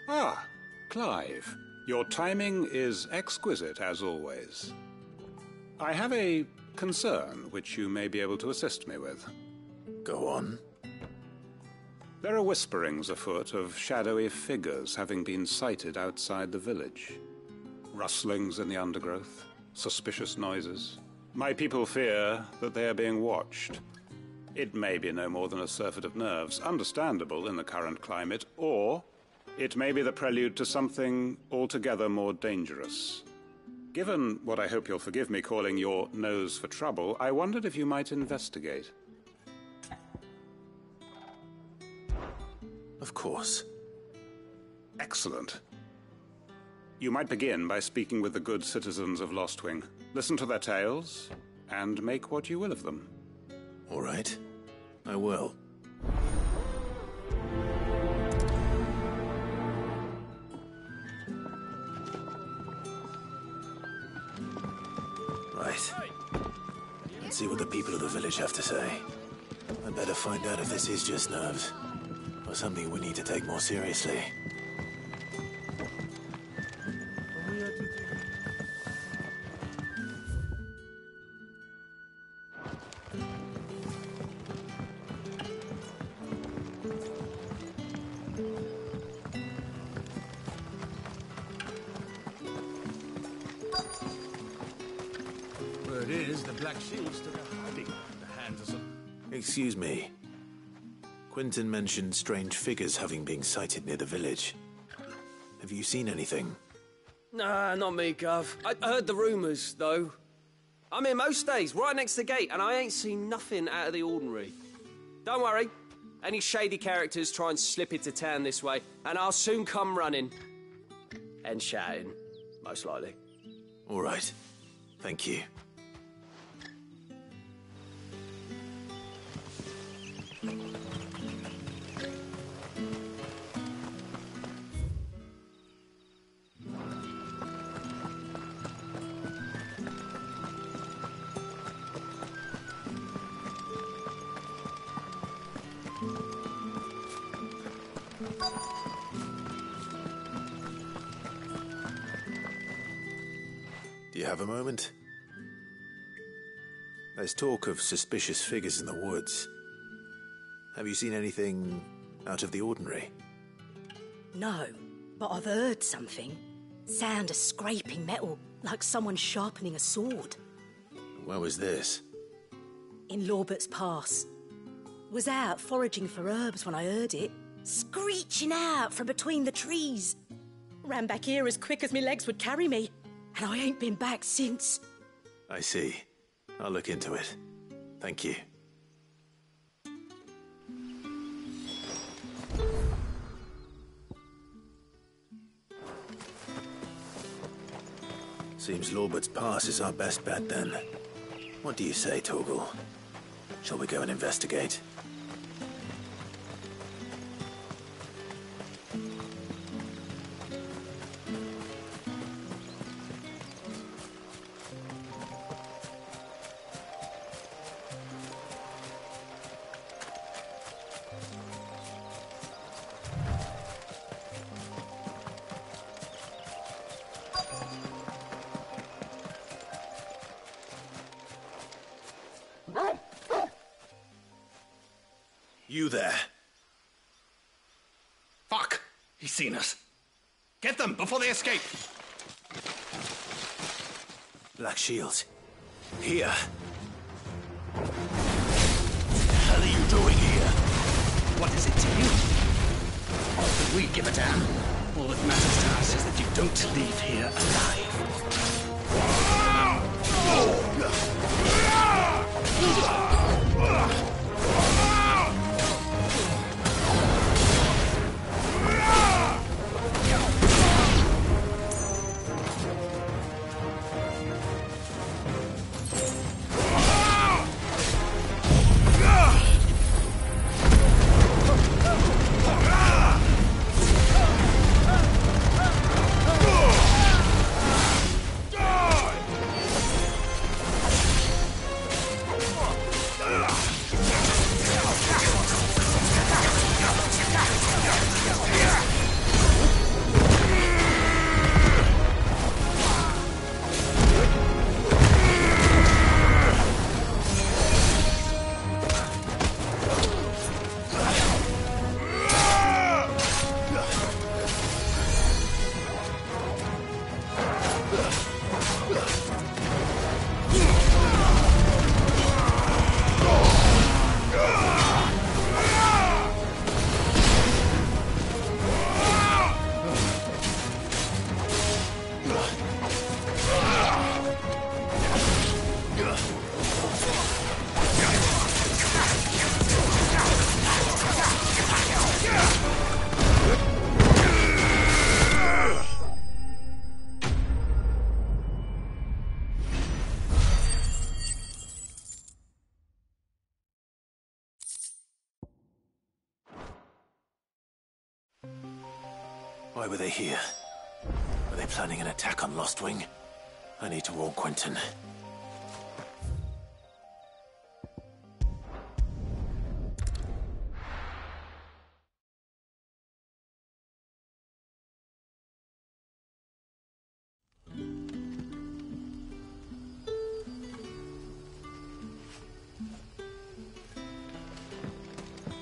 Ah, Clive. Your timing is exquisite, as always. I have a concern which you may be able to assist me with. Go on. There are whisperings afoot of shadowy figures having been sighted outside the village. Rustlings in the undergrowth, suspicious noises. My people fear that they are being watched. It may be no more than a surfeit of nerves, understandable in the current climate, or it may be the prelude to something altogether more dangerous. Given what I hope you'll forgive me calling your nose for trouble, I wondered if you might investigate. Of course. Excellent. You might begin by speaking with the good citizens of Lostwing. Listen to their tales, and make what you will of them. All right. I will. Right. Let's see what the people of the village have to say. I'd better find out if this is just nerves, or something we need to take more seriously. Word is, the Black Shields took a hiding at the hands of some... Excuse me. Quentin mentioned strange figures having been sighted near the village. Have you seen anything? Nah, not me, Gov. I heard the rumours, though. I'm here most days, right next to the gate, and I ain't seen nothing out of the ordinary. Don't worry. Any shady characters try and slip into town this way, and I'll soon come running. And shouting, most likely. All right. Thank you. Do you have a moment? There's talk of suspicious figures in the woods. Have you seen anything out of the ordinary? No, but I've heard something. Sound of scraping metal, like someone sharpening a sword. Where was this? In Lorbert's Pass. Was out foraging for herbs when I heard it, screeching out from between the trees. Ran back here as quick as my legs would carry me, and I ain't been back since. I see. I'll look into it. Thank you. Seems Lorbert's Pass is our best bet then. What do you say, Torgal? Shall we go and investigate? You there. Fuck! He's seen us. Get them before they escape! Black Shields. Here. What the hell are you doing here? What is it to you? That we give a damn. All that matters to us is that you don't leave here alive. Why were they here? Were they planning an attack on Lostwing? I need to warn Quentin.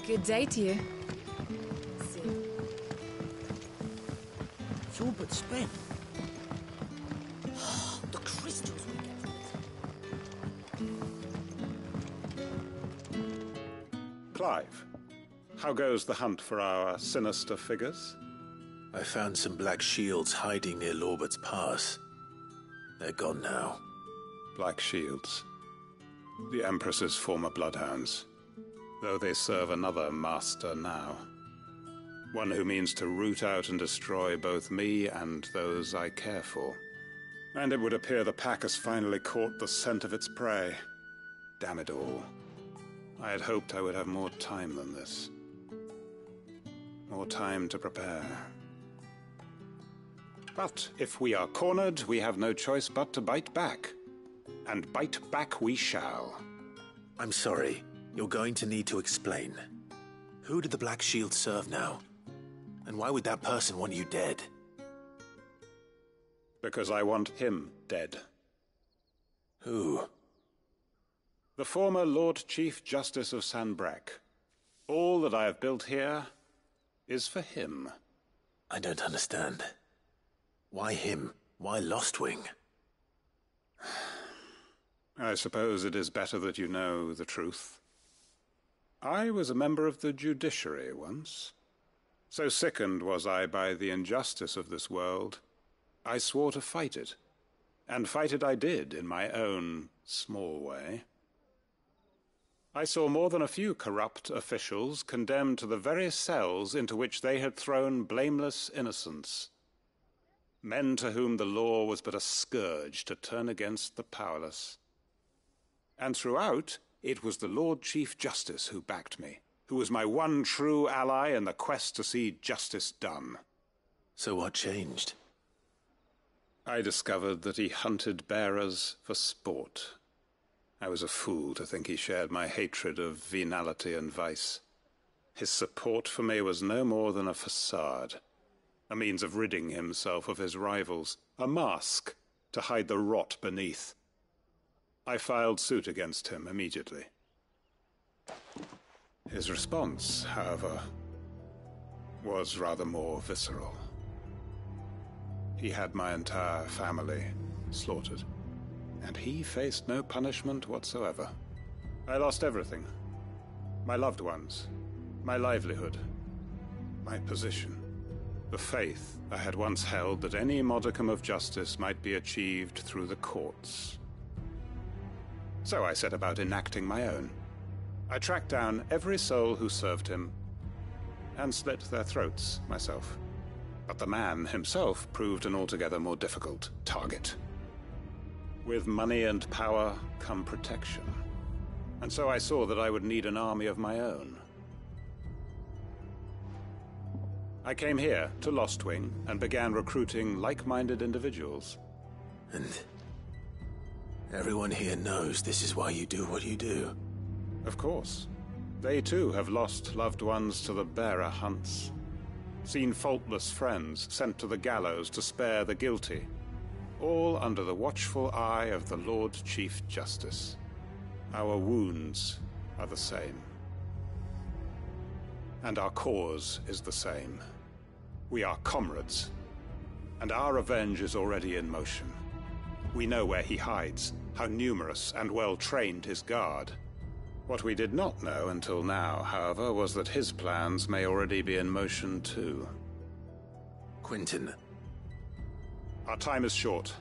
Good day to you. It's all but spent. The crystals we get from it. Clive, how goes the hunt for our sinister figures? I found some black shields hiding near Lorbert's Pass. They're gone now. Black Shields. The Empress's former bloodhounds. Though they serve another master now. One who means to root out and destroy both me and those I care for. And it would appear the pack has finally caught the scent of its prey. Damn it all. I had hoped I would have more time than this. More time to prepare. But if we are cornered, we have no choice but to bite back. And bite back we shall. I'm sorry. You're going to need to explain. Who did the Black Shield serve now? And why would that person want you dead? Because I want him dead. Who? The former Lord Chief Justice of Sanbreque. All that I have built here is for him. I don't understand. Why him? Why Lostwing? I suppose it is better that you know the truth. I was a member of the judiciary once. So sickened was I by the injustice of this world, I swore to fight it. And fight it I did in my own small way. I saw more than a few corrupt officials condemned to the very cells into which they had thrown blameless innocents. Men to whom the law was but a scourge to turn against the powerless. And throughout, it was the Lord Chief Justice who backed me, who was my one true ally in the quest to see justice done. So what changed? I discovered that he hunted bearers for sport. I was a fool to think he shared my hatred of venality and vice. His support for me was no more than a facade, a means of ridding himself of his rivals, a mask to hide the rot beneath. I filed suit against him immediately. His response, however, was rather more visceral. He had my entire family slaughtered, and he faced no punishment whatsoever. I lost everything. My loved ones, my livelihood, my position, the faith I had once held that any modicum of justice might be achieved through the courts. So I set about enacting my own. I tracked down every soul who served him, and slit their throats myself. But the man himself proved an altogether more difficult target. With money and power come protection. And so I saw that I would need an army of my own. I came here to Lostwing and began recruiting like-minded individuals. And everyone here knows this is why you do what you do. Of course. They too have lost loved ones to the bearer hunts. Seen faultless friends sent to the gallows to spare the guilty. All under the watchful eye of the Lord Chief Justice. Our wounds are the same. And our cause is the same. We are comrades. And our revenge is already in motion. We know where he hides, how numerous and well-trained his guard. What we did not know until now, however, was that his plans may already be in motion too. Quentin. Our time is short.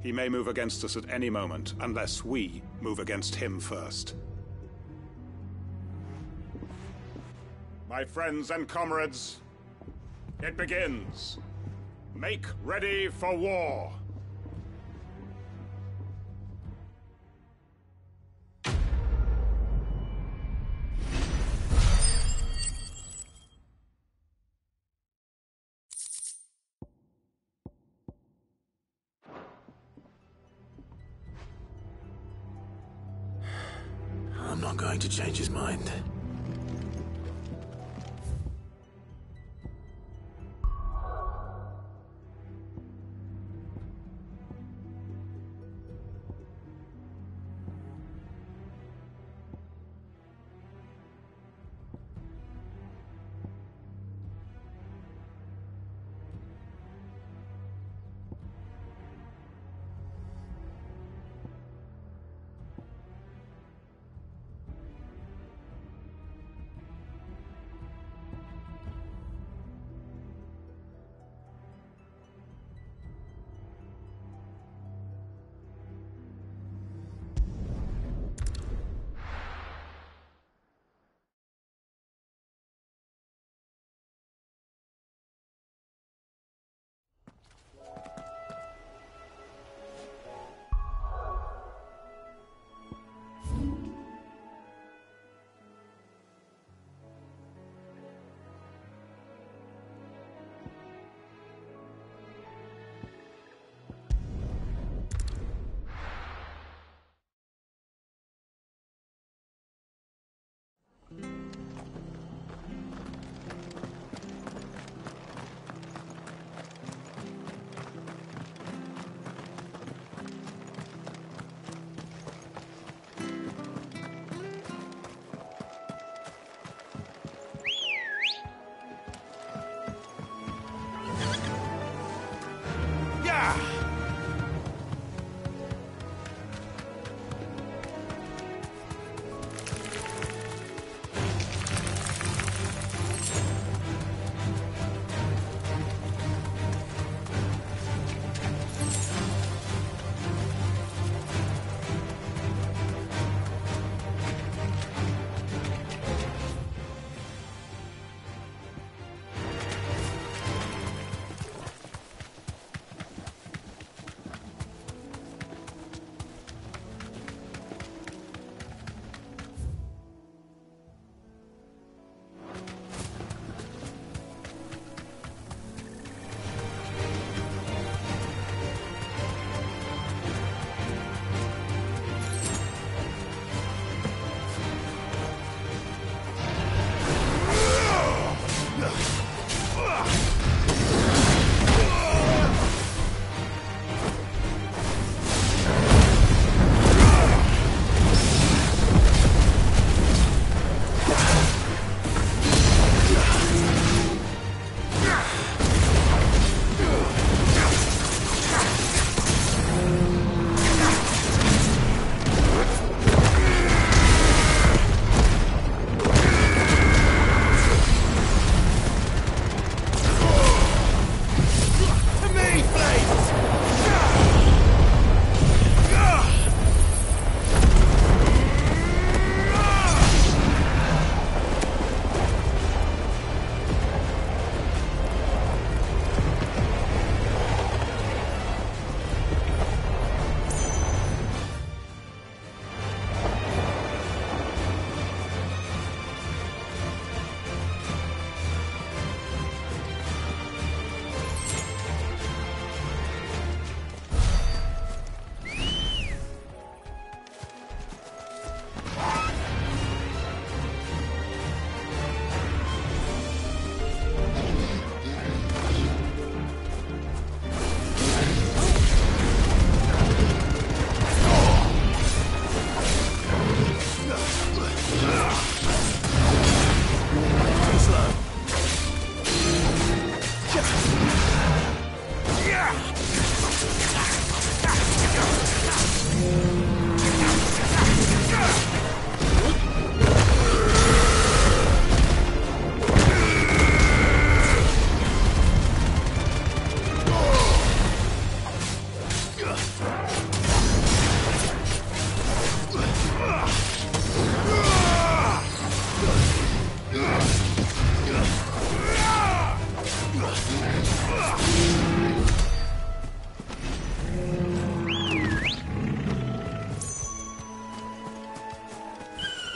He may move against us at any moment, unless we move against him first. My friends and comrades, it begins. Make ready for war. not going to change his mind.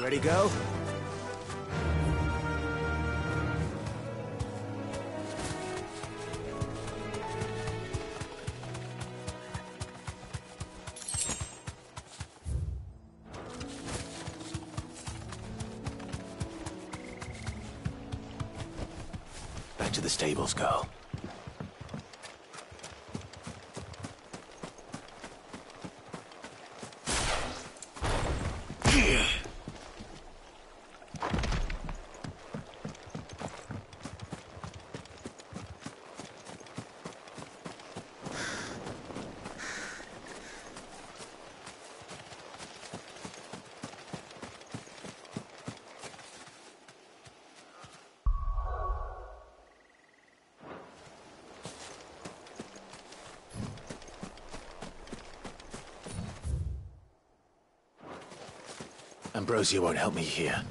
Ready, go? back to the stables, girl. Ambrosia won't help me here.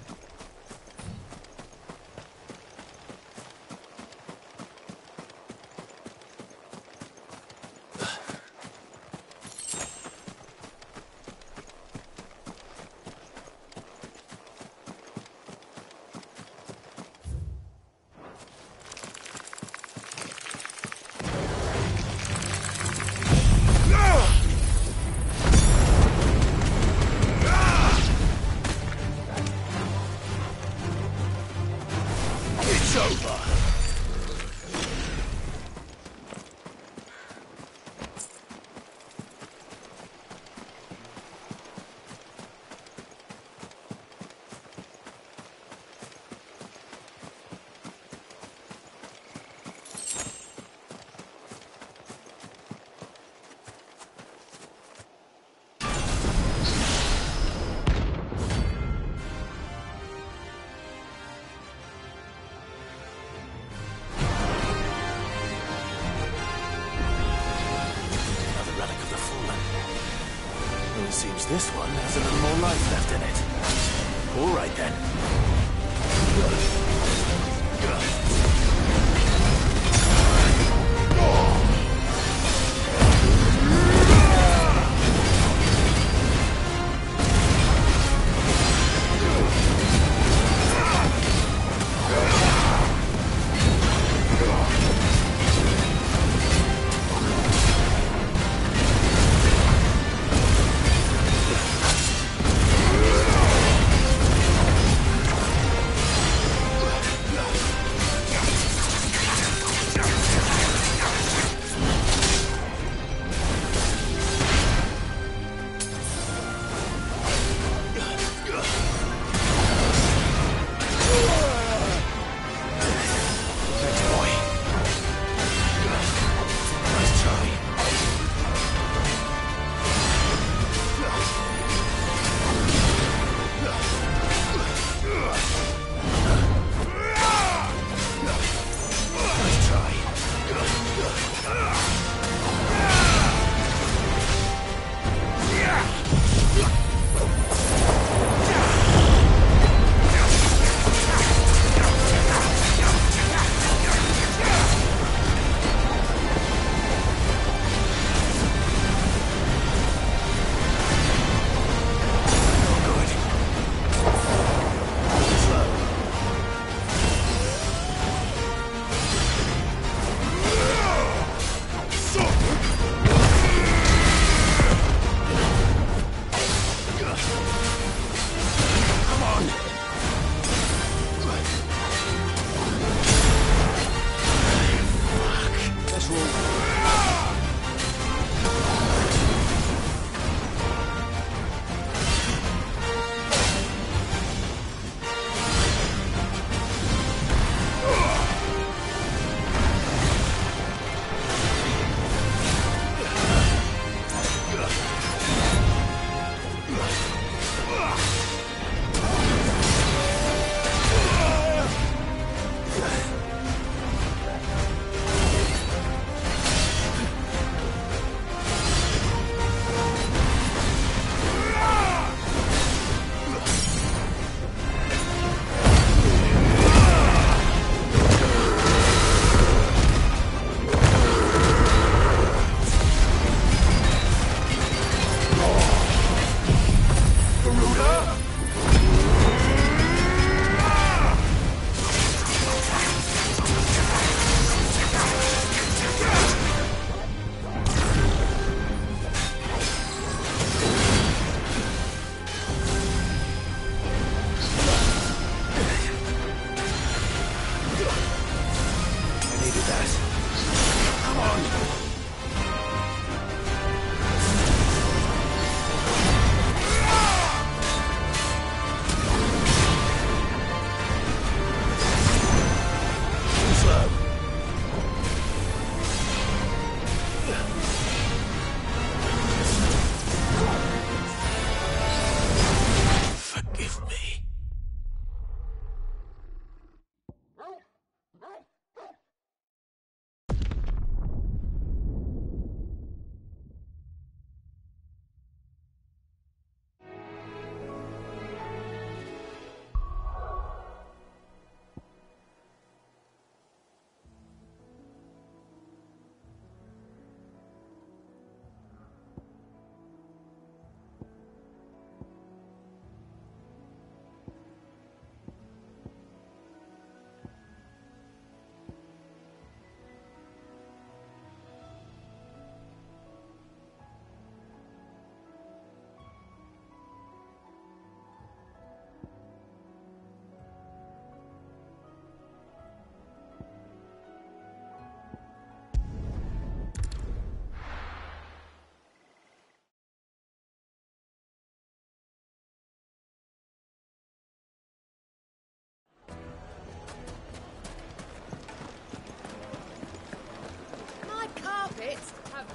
Seems this one has a little more life left in it. All right then.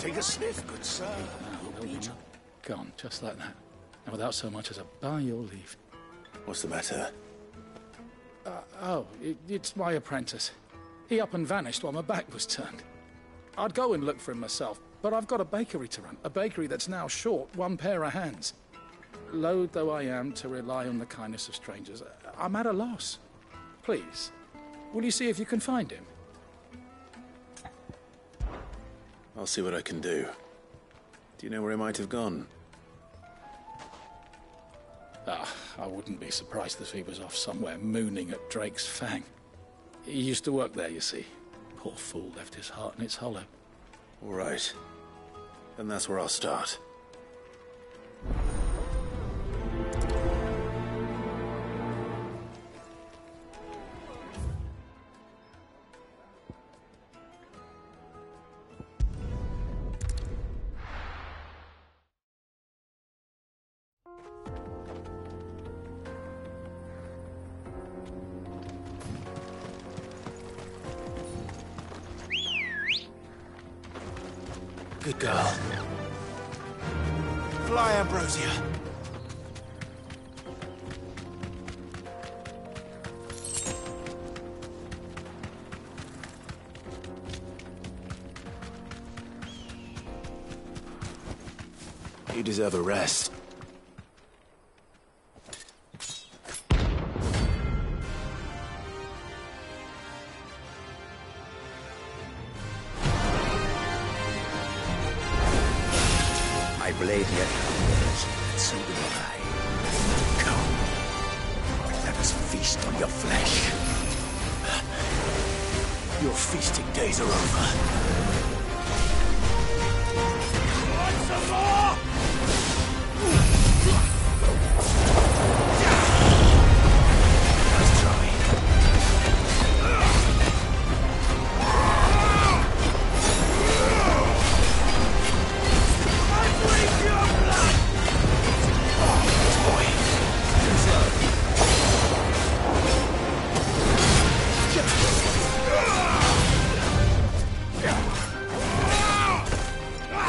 Take a sniff, good sir. Gone, just like that. And without so much as a by your leave. What's the matter? It's my apprentice. He up and vanished while my back was turned. I'd go and look for him myself, but I've got a bakery to run. A bakery that's now short one pair of hands. Loath though I am to rely on the kindness of strangers, I'm at a loss. Please, will you see if you can find him? I'll see what I can do. Do you know where he might have gone? I wouldn't be surprised if he was off somewhere mooning at Drake's Fang. He used to work there, you see. Poor fool left his heart in its hollow. All right. Then that's where I'll start. Good girl. Fly, Ambrosia. You deserve a rest. My blade yet hungers, and so do I. Come, let us feast on your flesh. Your feasting days are over. Want some more? Let's try.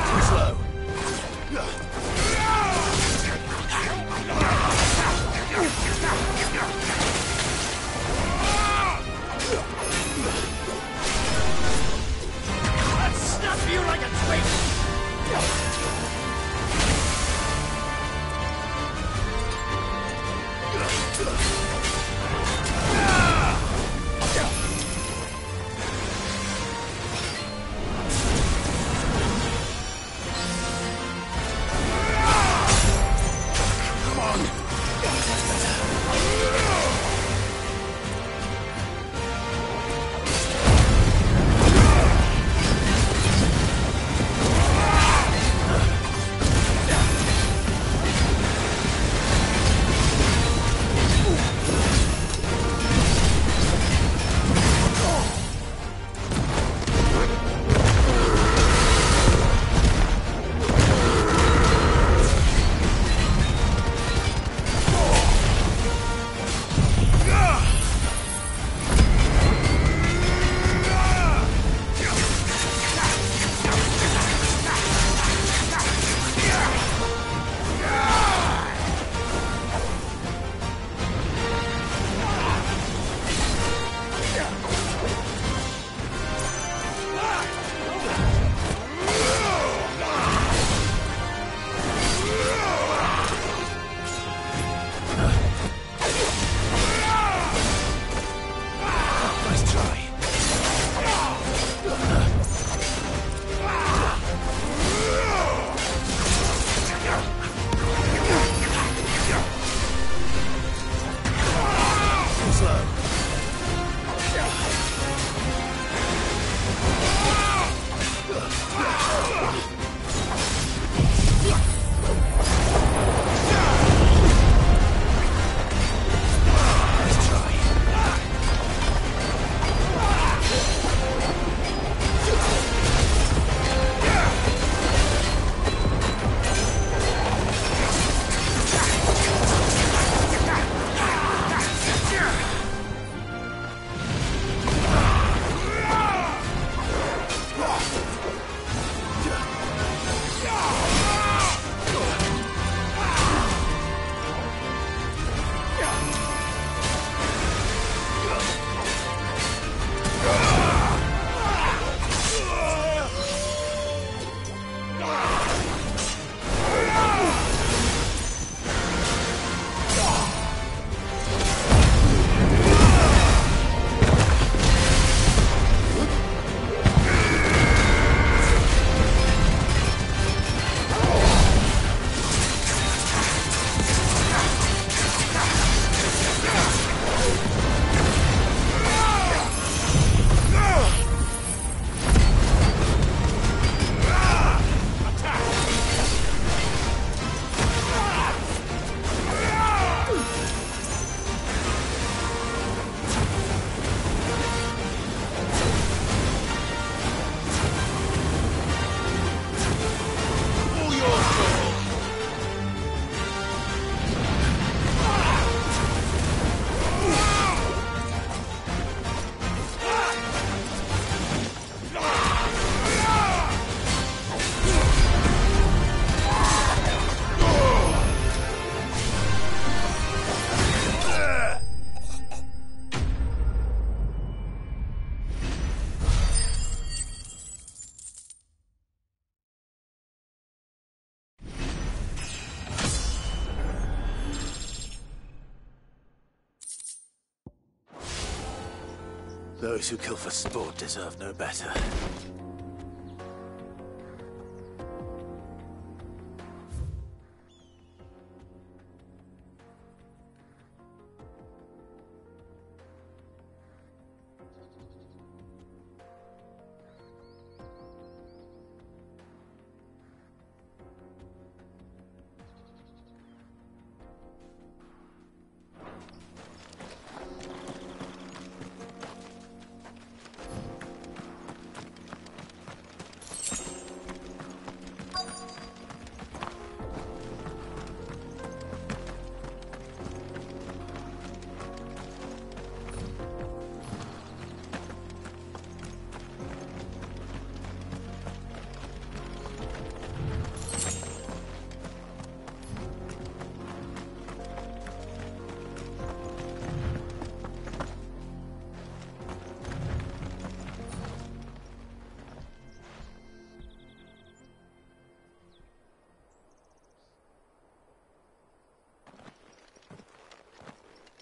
Too slow. Those who kill for sport deserve no better.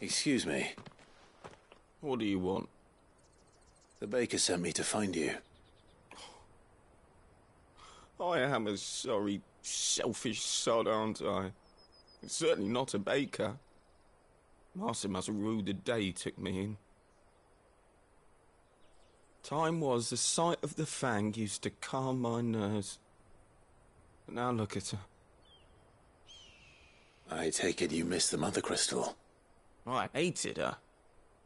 Excuse me. What do you want? The baker sent me to find you. I am a sorry, selfish sod, aren't I? It's certainly not a baker. Master must have ruled the day he took me in. Time was the sight of the fang used to calm my nerves. But now look at her. I take it you missed the Mother Crystal. I hated her,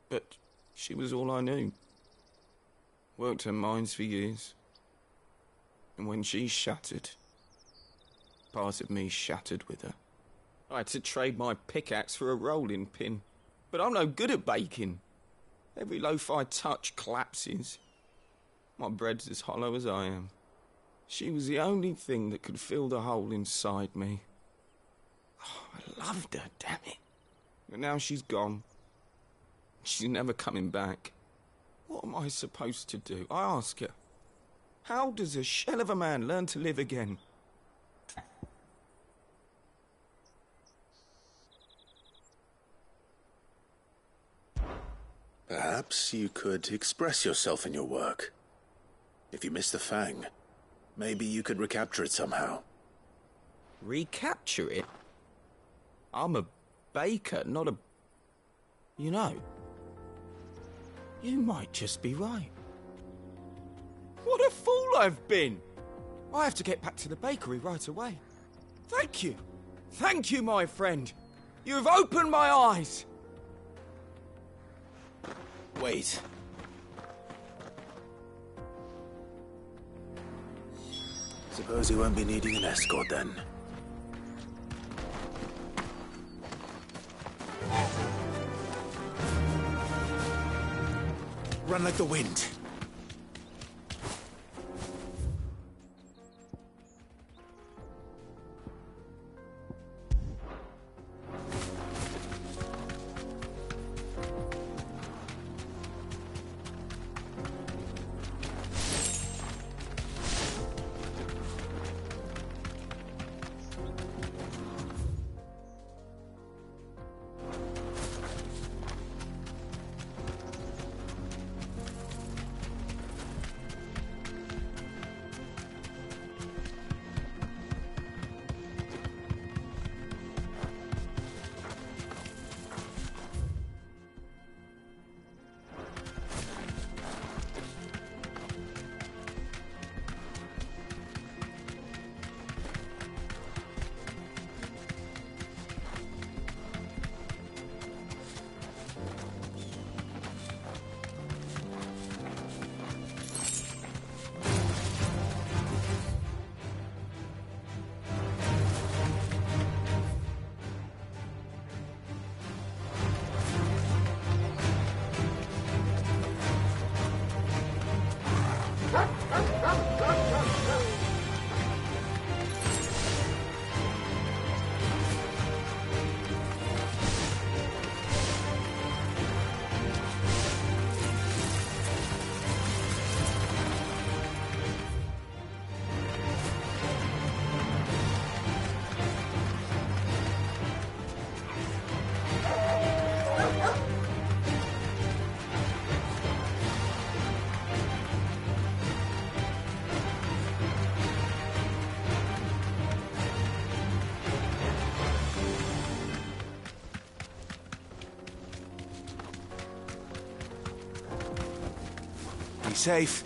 but she was all I knew. Worked her mines for years. And when she shattered, part of me shattered with her. I had to trade my pickaxe for a rolling pin, but I'm no good at baking. Every loaf I touch collapses. My bread's as hollow as I am. She was the only thing that could fill the hole inside me. Oh, I loved her, damn it. But now she's gone. She's never coming back. What am I supposed to do? I ask her. How does a shell of a man learn to live again? Perhaps you could express yourself in your work. If you miss the fang, maybe you could recapture it somehow. Recapture it? I'm a baker, not a... You know, you might just be right. What a fool I've been! I have to get back to the bakery right away. Thank you. Thank you, my friend. You've opened my eyes. Wait. Suppose you won't be needing an escort then. Run like the wind. Be safe.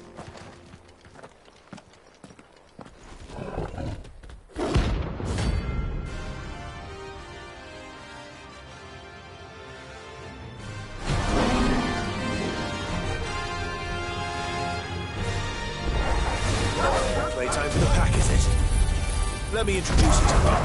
Playtime for the pack, is it? Let me introduce you to them.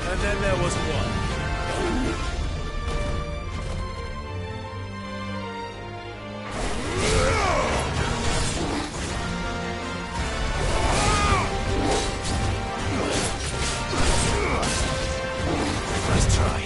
And then there was one. Nice try.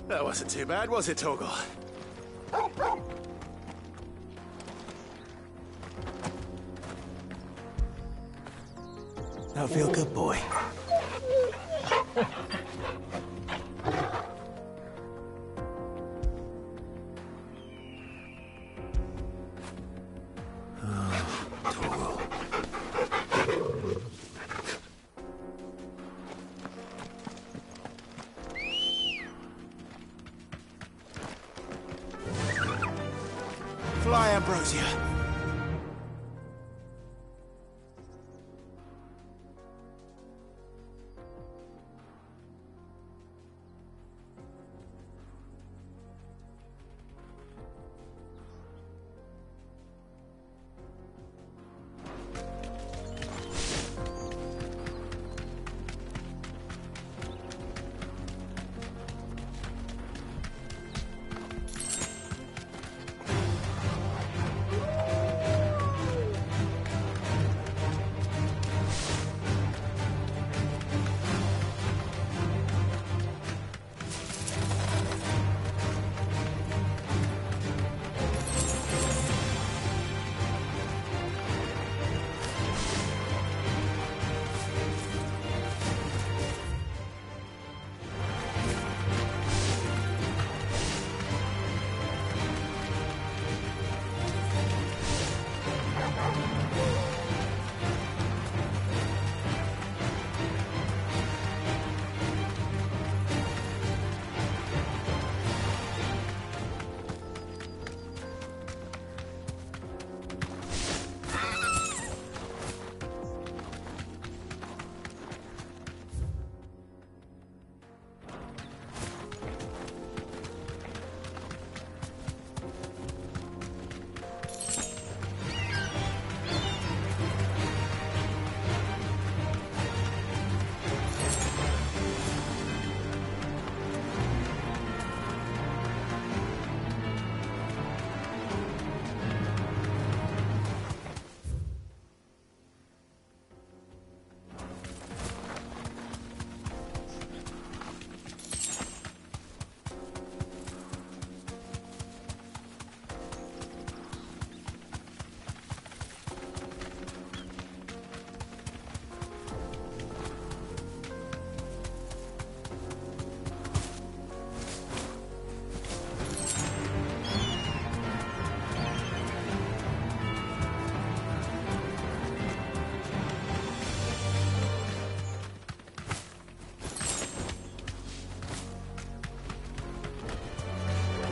That wasn't too bad, was it, Torgal? Now feel good, boy. Fly, Ambrosia.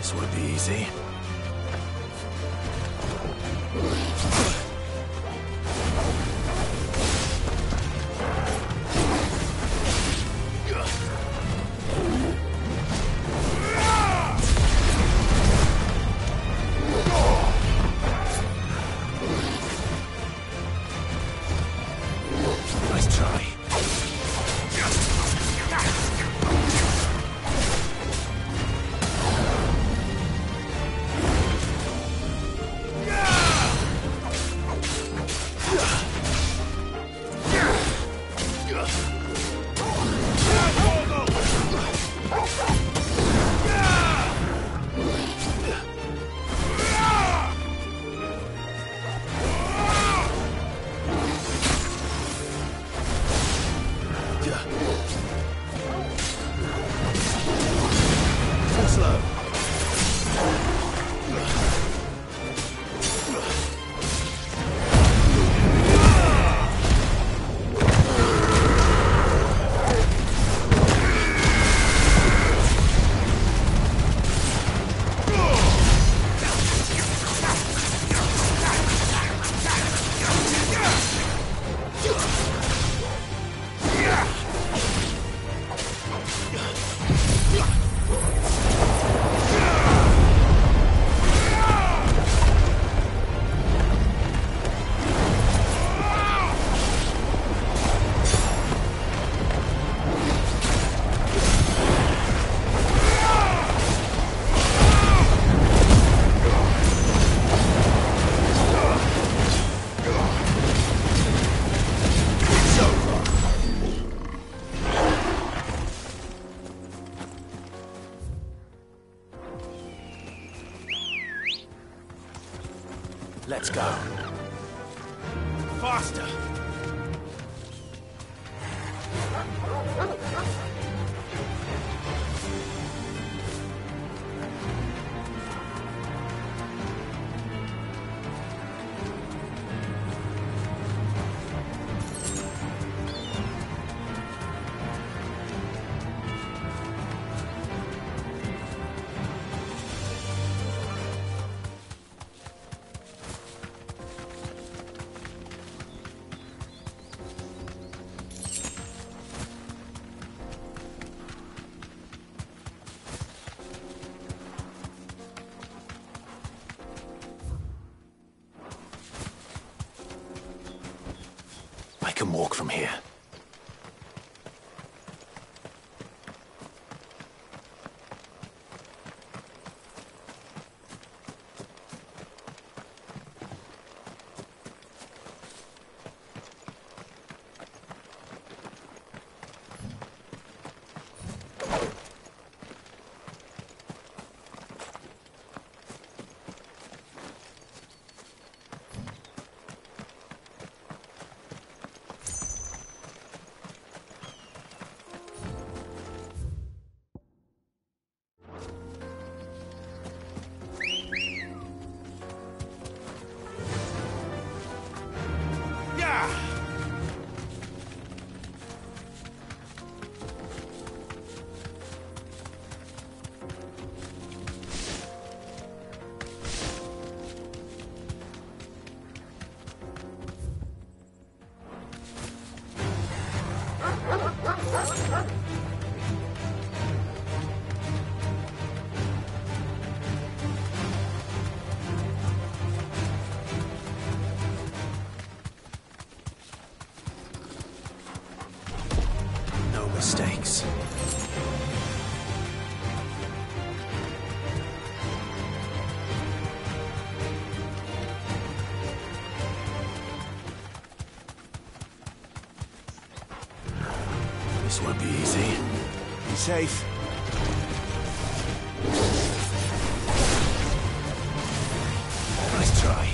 This won't be easy. Nice try. Slow. Let's go. Faster! I can walk from here. No mistakes. This won't be easy. Be safe. Nice try.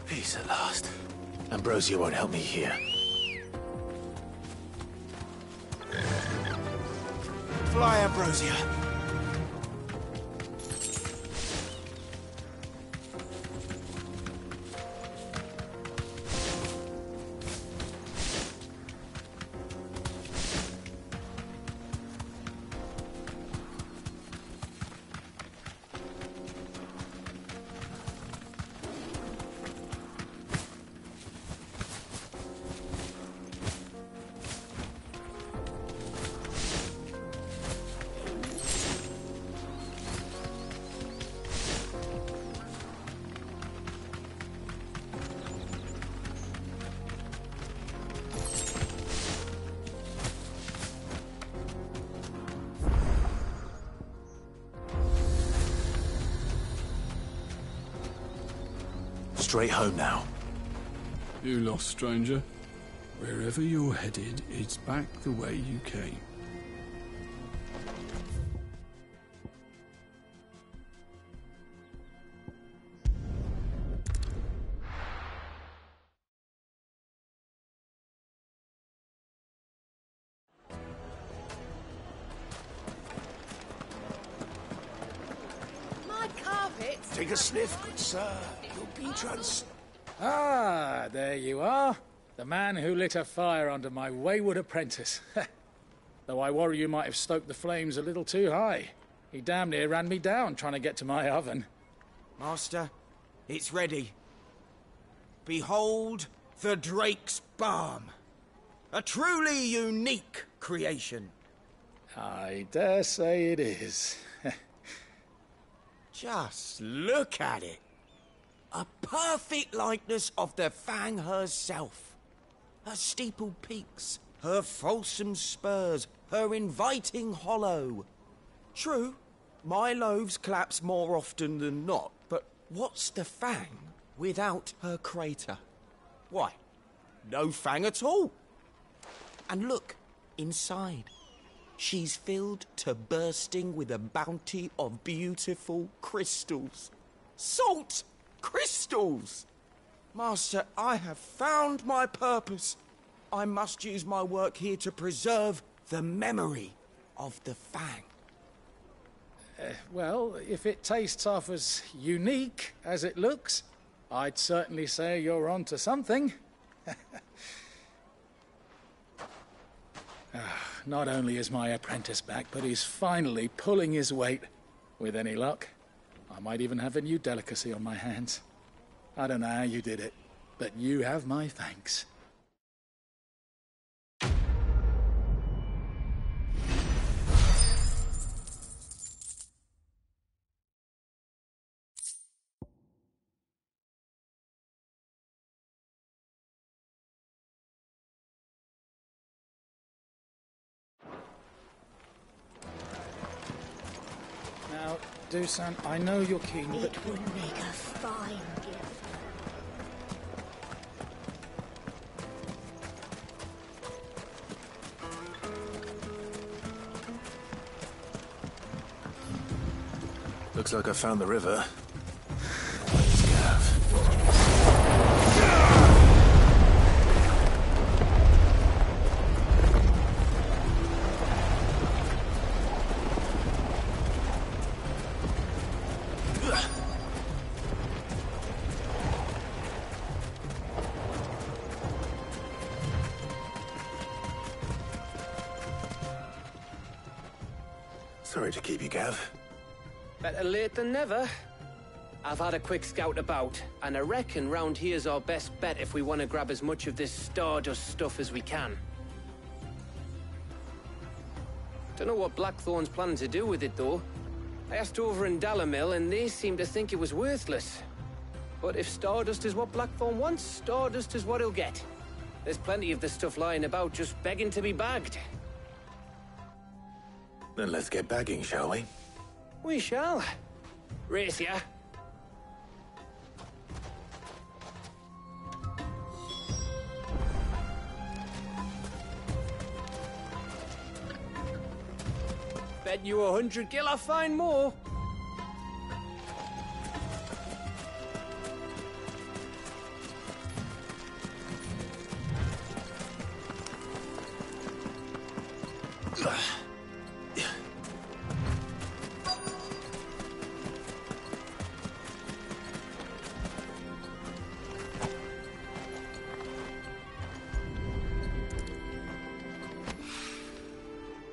Peace at last. Ambrosia won't help me here. Fly, Ambrosia. Straight home now. You lost, stranger. Wherever you're headed, it's back the way you came. My carpets! Take a sniff, good sir. You'll be Ah, there you are. The man who lit a fire under my wayward apprentice. Though I worry you might have stoked the flames a little too high. He damn near ran me down trying to get to my oven. Master, it's ready. Behold the Drake's Balm. A truly unique creation. I dare say it is. Just look at it. A perfect likeness of the Fang herself. Her steepled peaks, her fulsome spurs, her inviting hollow. True, my loaves collapse more often than not, but what's the Fang without her crater? Why, no Fang at all. And look, inside. She's filled to bursting with a bounty of beautiful crystals. Salt crystals! Master, I have found my purpose. I must use my work here to preserve the memory of the Fang. Well, if it tastes half as unique as it looks, I'd certainly say you're on to something. Not only is my apprentice back, but he's finally pulling his weight. With any luck, I might even have a new delicacy on my hands. I don't know how you did it, but you have my thanks. Dusan, I know you're keen, but... It would make a fine gift. Looks like I found the river. Where's Gav? Sorry to keep you, Gav. Better late than never. I've had a quick scout about, and I reckon round here's our best bet if we want to grab as much of this Stardust stuff as we can. Don't know what Blackthorn's planning to do with it, though. I asked over in Dalamil, and they seem to think it was worthless. But if Stardust is what Blackthorn wants, Stardust is what he'll get. There's plenty of the stuff lying about, just begging to be bagged. Then let's get bagging, shall we? We shall. Race ya. Bet you 100 gil I'll find more.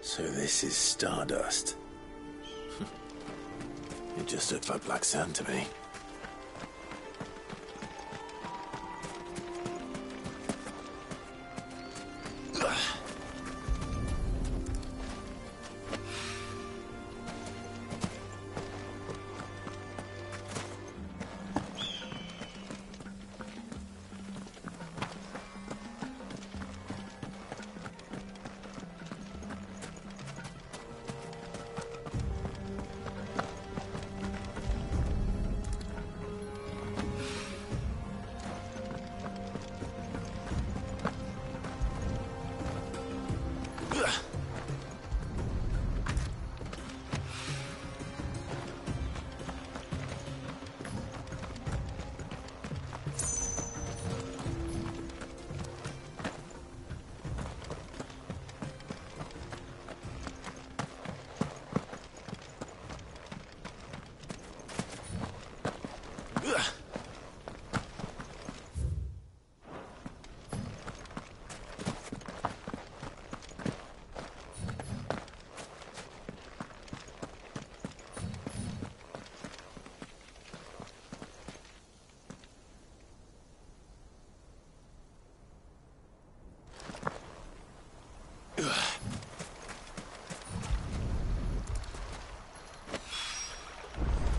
So this is Stardust. It just looked like black sand to me.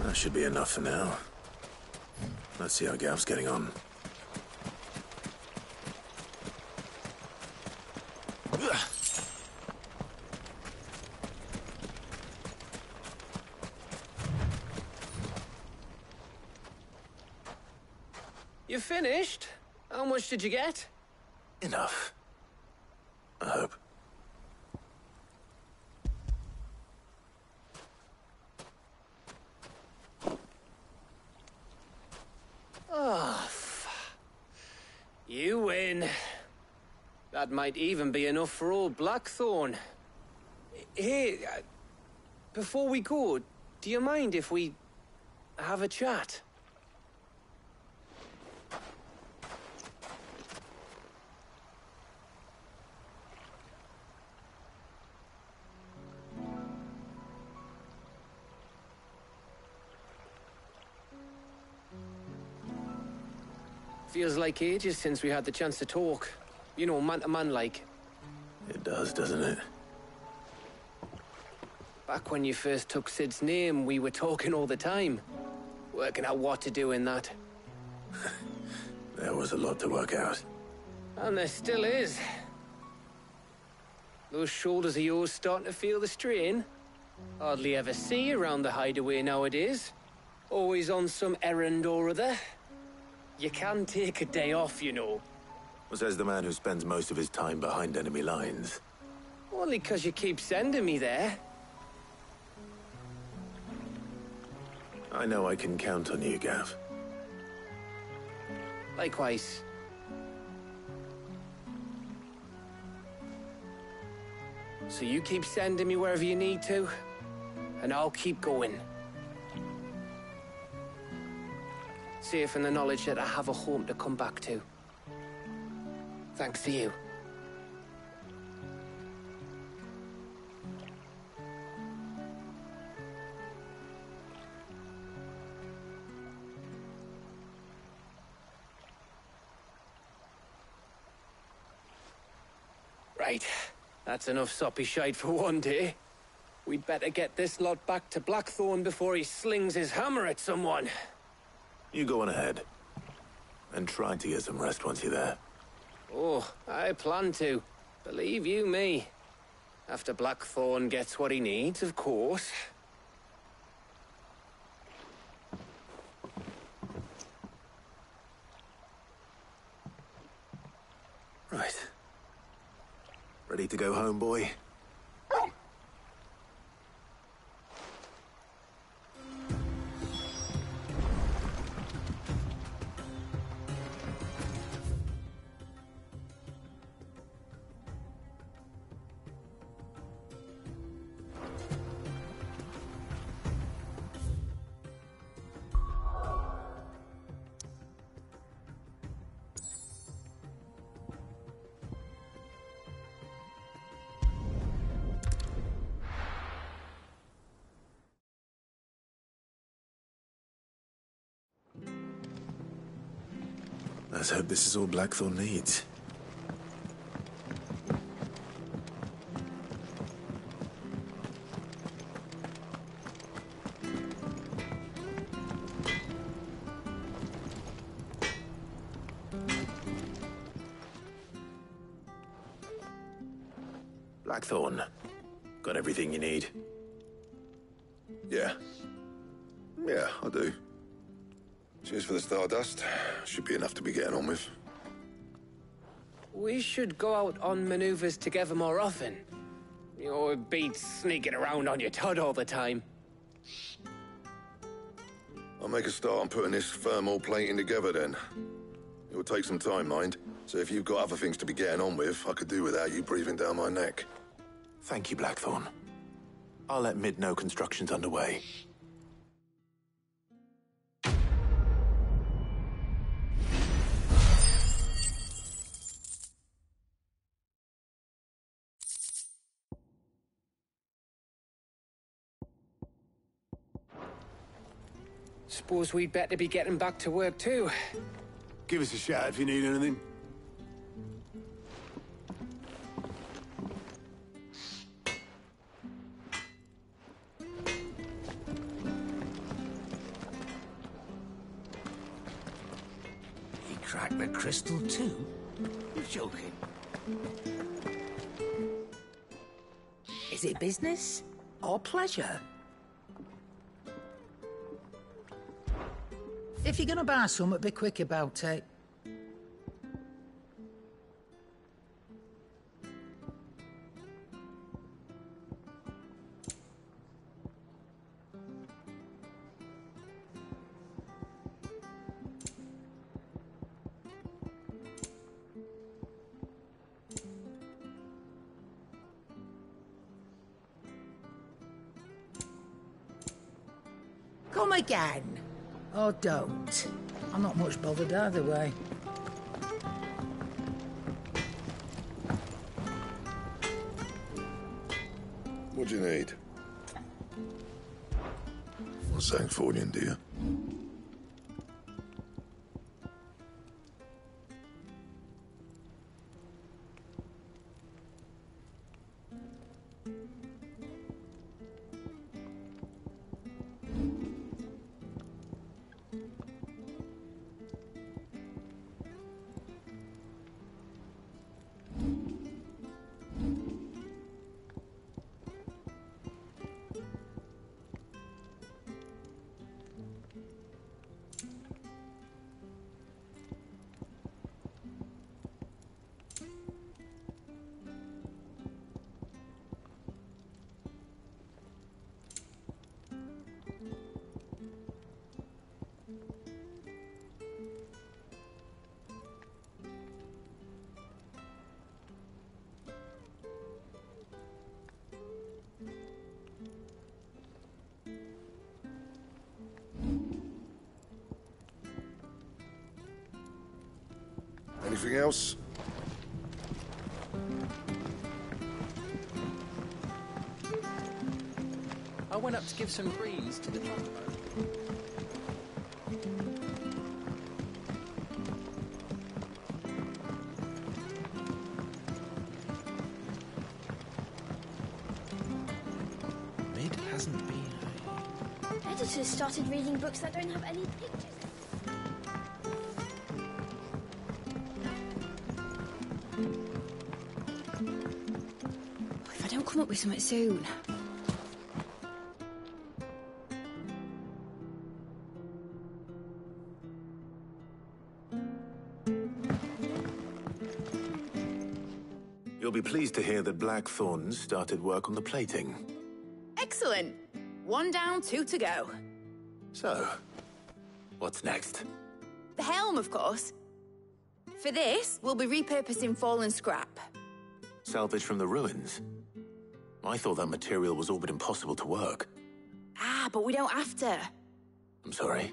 That should be enough for now. Let's see how Gav's getting on. You finished? How much did you get? Enough. I hope. Oh, you win. That might even be enough for old Blackthorn. Hey, before we go, do you mind if we have a chat? Feels like ages since we had the chance to talk. You know, man to man like. It does, doesn't it? Back when you first took Sid's name, we were talking all the time. Working out what to do in that. There was a lot to work out. And there still is. Those shoulders of yours starting to feel the strain? Hardly ever see you around the hideaway nowadays. Always on some errand or other. You can take a day off, you know. Says the man who spends most of his time behind enemy lines. Only 'cause you keep sending me there. I know I can count on you, Gav. Likewise. So you keep sending me wherever you need to, and I'll keep going. Safe in the knowledge that I have a home to come back to. Thanks to you. Right. That's enough soppy shite for one day. We'd better get this lot back to Blackthorn before he slings his hammer at someone. You go on ahead. And try to get some rest once you're there. Oh, I plan to. Believe you me. After Blackthorn gets what he needs, of course. Right. Ready to go home, boy? Let's hope this is all Blackthorn needs. Blackthorn, got everything you need? Yeah. Yeah, I do. Cheers for the stardust. Should be enough to be getting on with. We should go out on maneuvers together more often. You know, it beats sneaking around on your Todd all the time. I'll make a start on putting this thermal plating together then. It will take some time, mind. So if you've got other things to be getting on with, I could do without you breathing down my neck. Thank you, Blackthorn. I'll let Mid know construction's underway. Suppose we'd better be getting back to work too. Give us a shout if you need anything. He cracked the crystal too? You're joking. Is it business or pleasure? If you're gonna buy something, be quick about it. Come again. Or don't. I'm not much bothered either way. What do you need? What's saying for you, dear? Anything else? I went up to give some greens to the trumpet. Mid hasn't been. Editors started reading books that don't have any pictures. If I don't come up with something soon. You'll be pleased to hear that Blackthorn's started work on the plating. Excellent. 1 down, 2 to go. So, what's next? The helm, of course. For this, we'll be repurposing fallen scrap. Salvage from the ruins? I thought that material was all but impossible to work. Ah, but we don't have to. I'm sorry.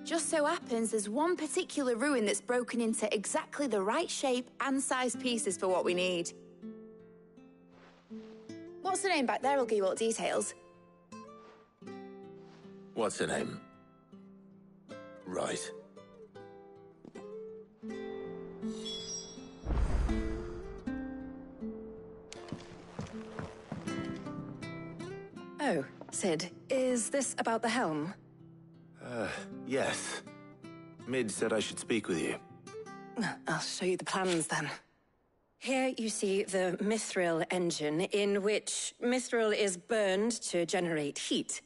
Just so happens there's one particular ruin that's broken into exactly the right shape and size pieces for what we need. What's the name back there? I'll give you all the details. What's her name? Right. Oh, Sid, is this about the helm? Yes. Mid said I should speak with you. I'll show you the plans then. Here you see the mythril engine, in which mythril is burned to generate heat.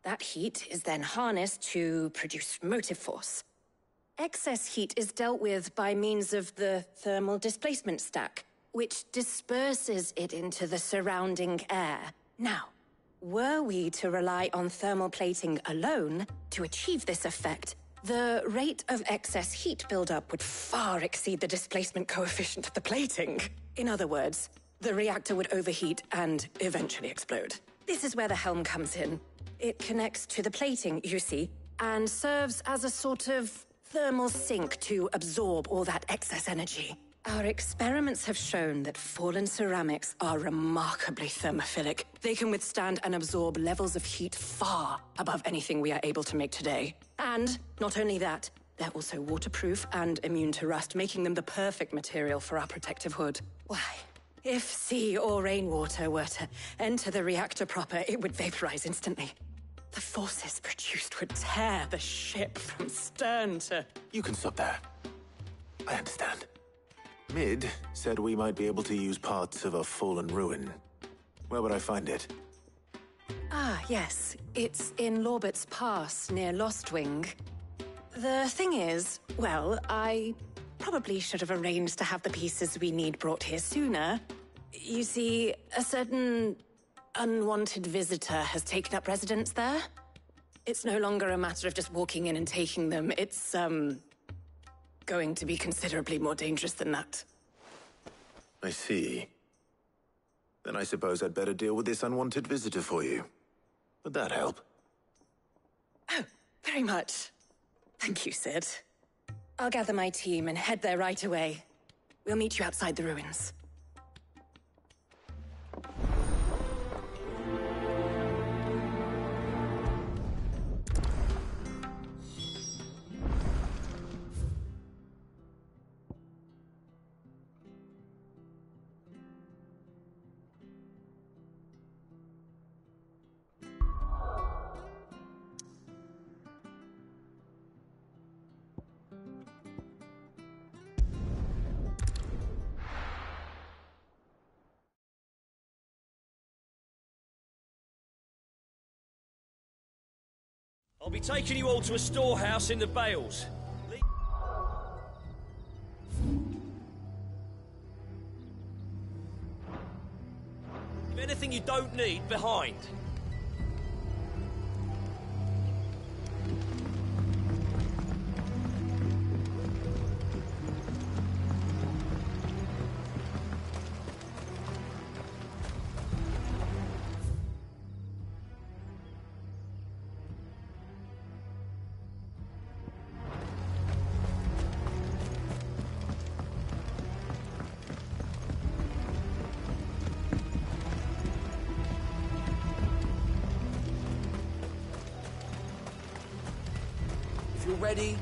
That heat is then harnessed to produce motive force. Excess heat is dealt with by means of the thermal displacement stack, which disperses it into the surrounding air. Now, were we to rely on thermal plating alone to achieve this effect, the rate of excess heat buildup would far exceed the displacement coefficient of the plating. In other words, the reactor would overheat and eventually explode. This is where the helm comes in. It connects to the plating, you see, and serves as a sort of thermal sink to absorb all that excess energy. Our experiments have shown that fallen ceramics are remarkably thermophilic. They can withstand and absorb levels of heat far above anything we are able to make today. And not only that, they're also waterproof and immune to rust, making them the perfect material for our protective hood. Why, if sea or rainwater were to enter the reactor proper, it would vaporize instantly. The forces produced would tear the ship from stern to... You can stop there. I understand. Mid said we might be able to use parts of a fallen ruin. Where would I find it? Ah, yes. It's in Lorbert's Pass, near Lostwing. The thing is, well, I probably should have arranged to have the pieces we need brought here sooner. You see, a certain unwanted visitor has taken up residence there. It's no longer a matter of just walking in and taking them. It's, going to be considerably more dangerous than that. I see. Then I suppose I'd better deal with this unwanted visitor for you. Would that help? Oh, very much. Thank you, Sid. I'll gather my team and head there right away. We'll meet you outside the ruins. I'll be taking you all to a storehouse in the Bales. Leave anything you don't need behind. if you're ready.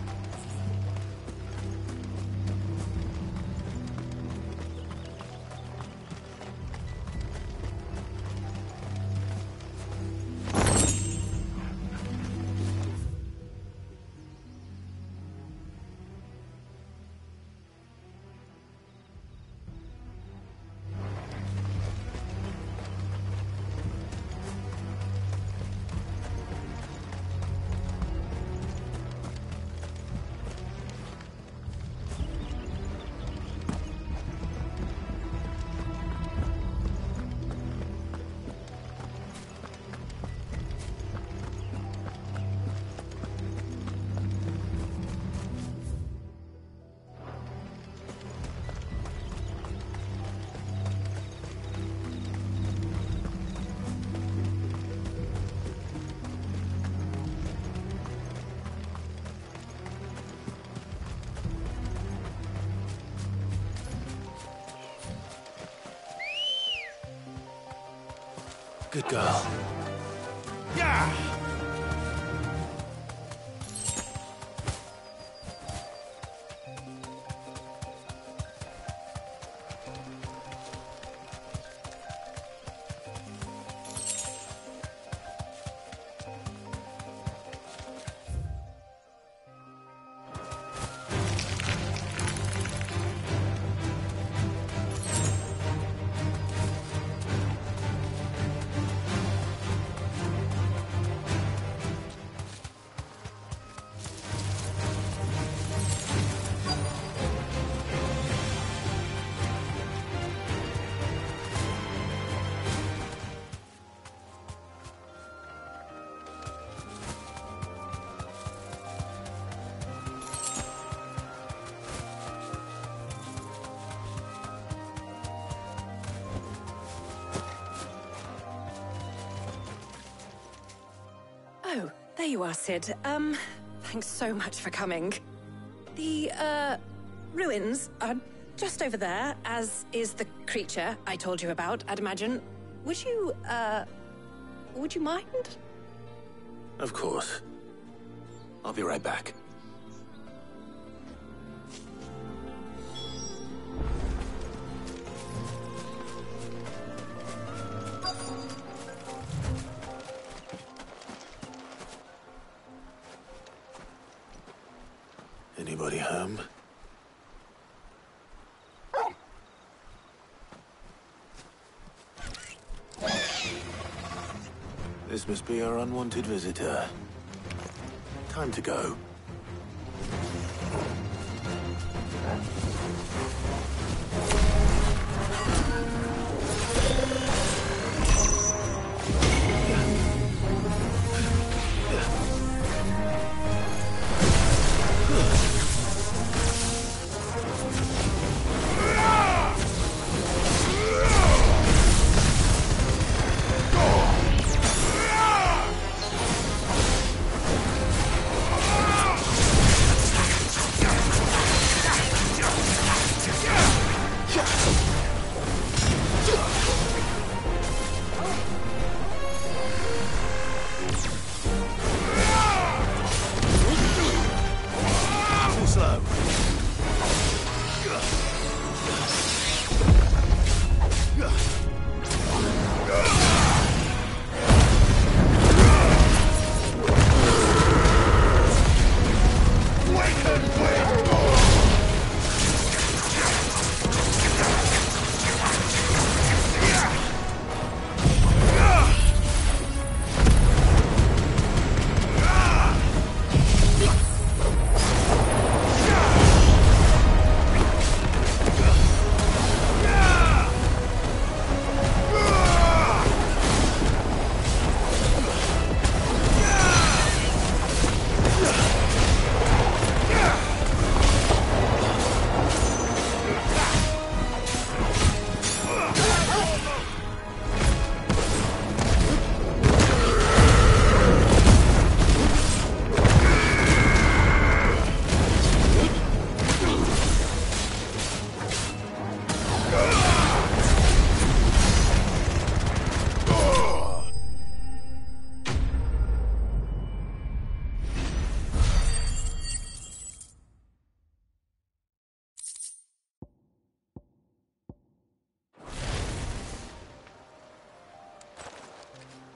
Good girl. Yeah! Oh, there you are, Sid. Thanks so much for coming. The, ruins are just over there, as is the creature I told you about, I'd imagine. Would you mind? Of course. I'll be right back. Anybody home? This must be our unwanted visitor. Time to go. Ah!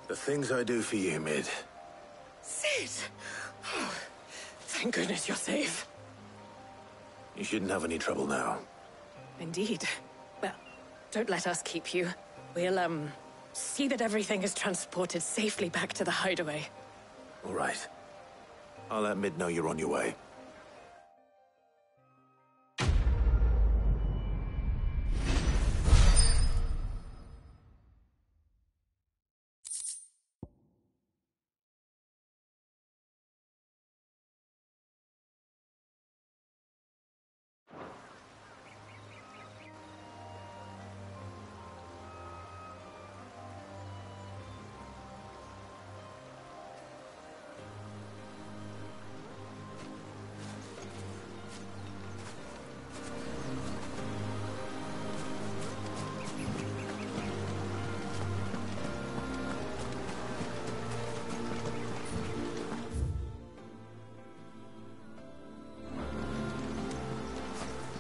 The things I do for you, Mid. Sid! Oh, thank goodness you're safe. You shouldn't have any trouble now. Indeed. Well, don't let us keep you. We'll, see that everything is transported safely back to the hideaway. All right. I'll let Mid know you're on your way.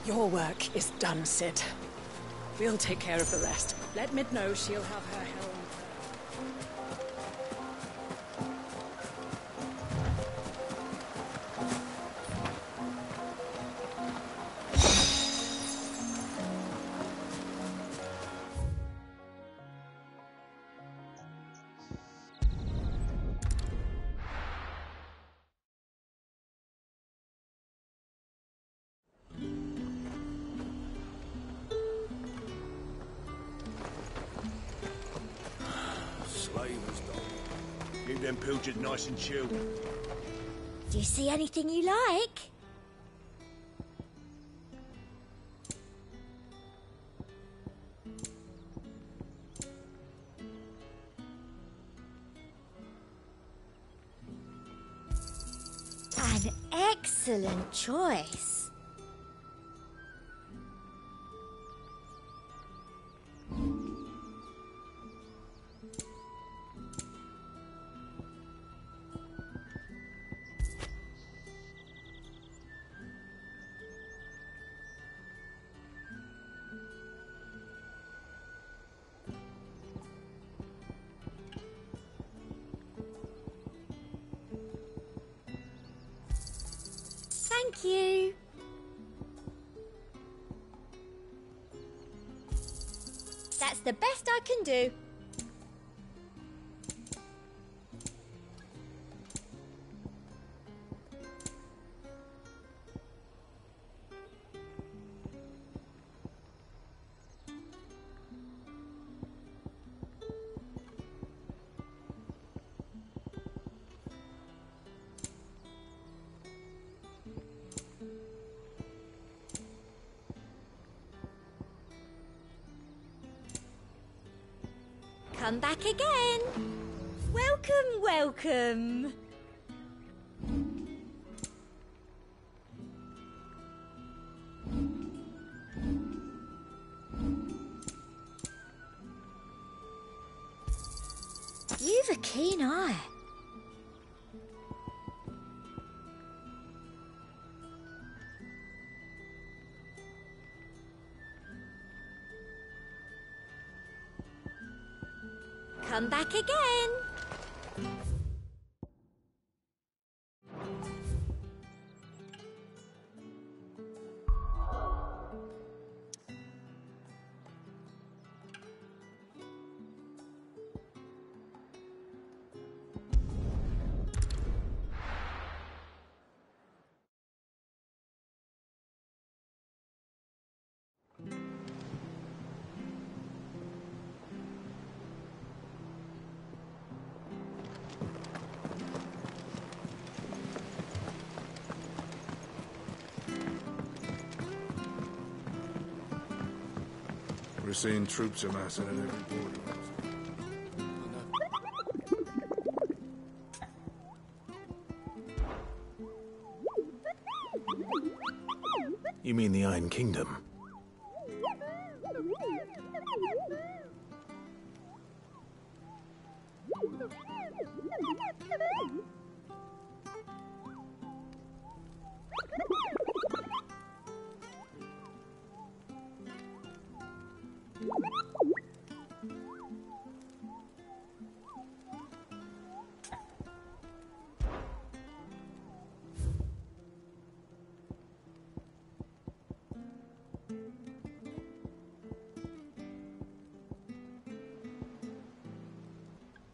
Your work is done, Sid. We'll take care of the rest. Let Mid know she'll have her helm. Slavers, dog. Keep them pilchards nice and chilled. Do you see anything you like? An excellent choice. Thank you. That's the best I can do. Come back again. Welcome, welcome. You've a keen eye. Come back again. We're seeing troops amassing at every border. You mean the Iron Kingdom?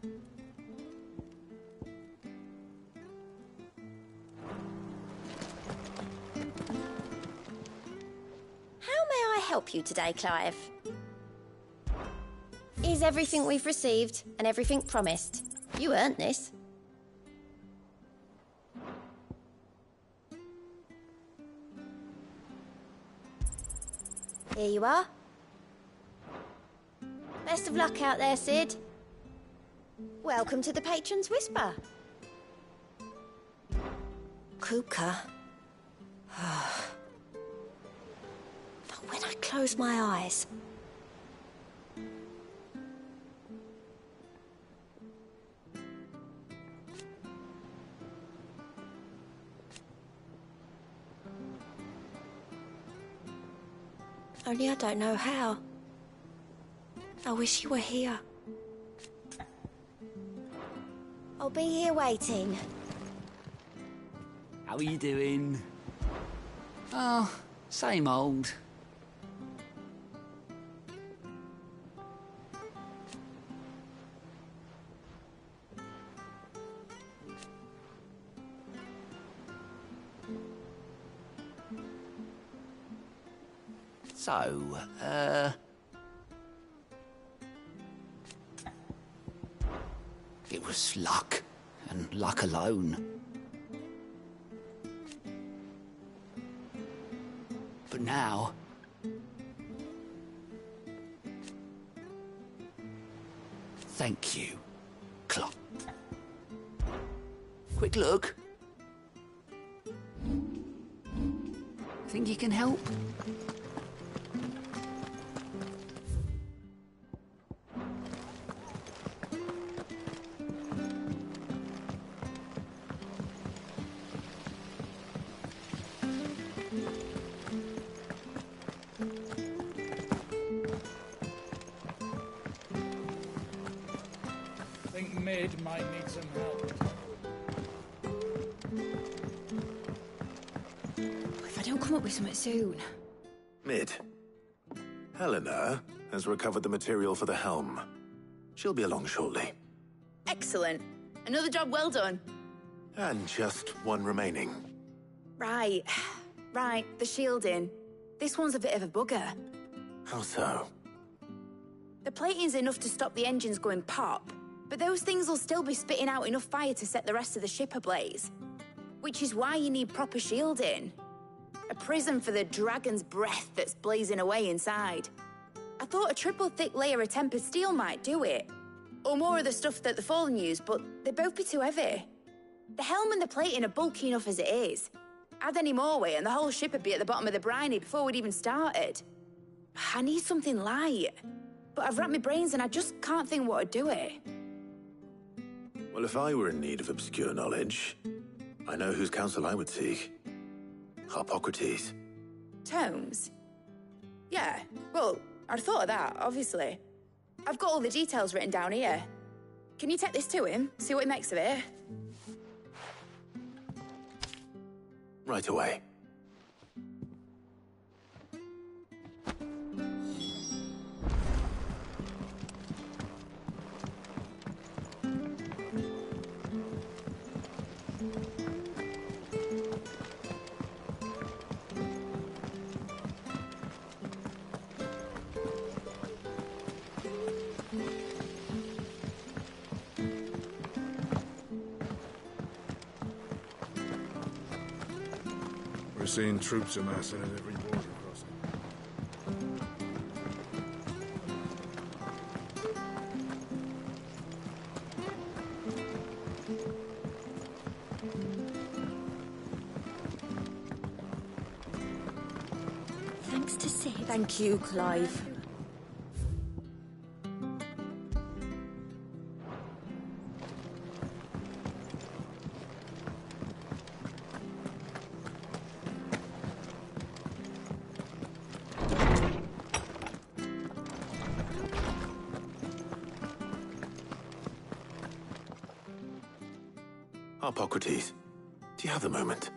How may I help you today, Clive? Is everything we've received and everything promised? You earned this. Here you are. Best of luck out there, Sid. Welcome to the Patron's Whisper. Kuka. But when I close my eyes... Only I don't know how. I wish you were here. I'll be here waiting. How are you doing? Oh, same old. So, it was luck, and luck alone. But now... Thank you, Klopp. Quick look. Think you can help? I think Mid might need some help. If I don't come up with something soon. Mid. Helena has recovered the material for the helm. She'll be along shortly. Excellent. Another job well done. And just one remaining. Right. Right, the shielding. This one's a bit of a bugger. How so? The plating's enough to stop the engines going pop, but those things will still be spitting out enough fire to set the rest of the ship ablaze. Which is why you need proper shielding. A prison for the dragon's breath that's blazing away inside. I thought a triple thick layer of tempered steel might do it. Or more of the stuff that the Fallen use, but they'd both be too heavy. The helm and the plating are bulky enough as it is. Add any more weight and the whole ship would be at the bottom of the briny before we'd even started. I need something light. But I've racked my brains and I just can't think what would do it. Well, if I were in need of obscure knowledge, I know whose counsel I would seek. Harpocrates. Tomes? Yeah, well, I'd thought of that, obviously. I've got all the details written down here. Can you take this to him, see what he makes of it? Right away. We're seeing troops amassing at every border crossing. Thanks to Sid. Thank you, Clive. Harpocrates, do you have the moment?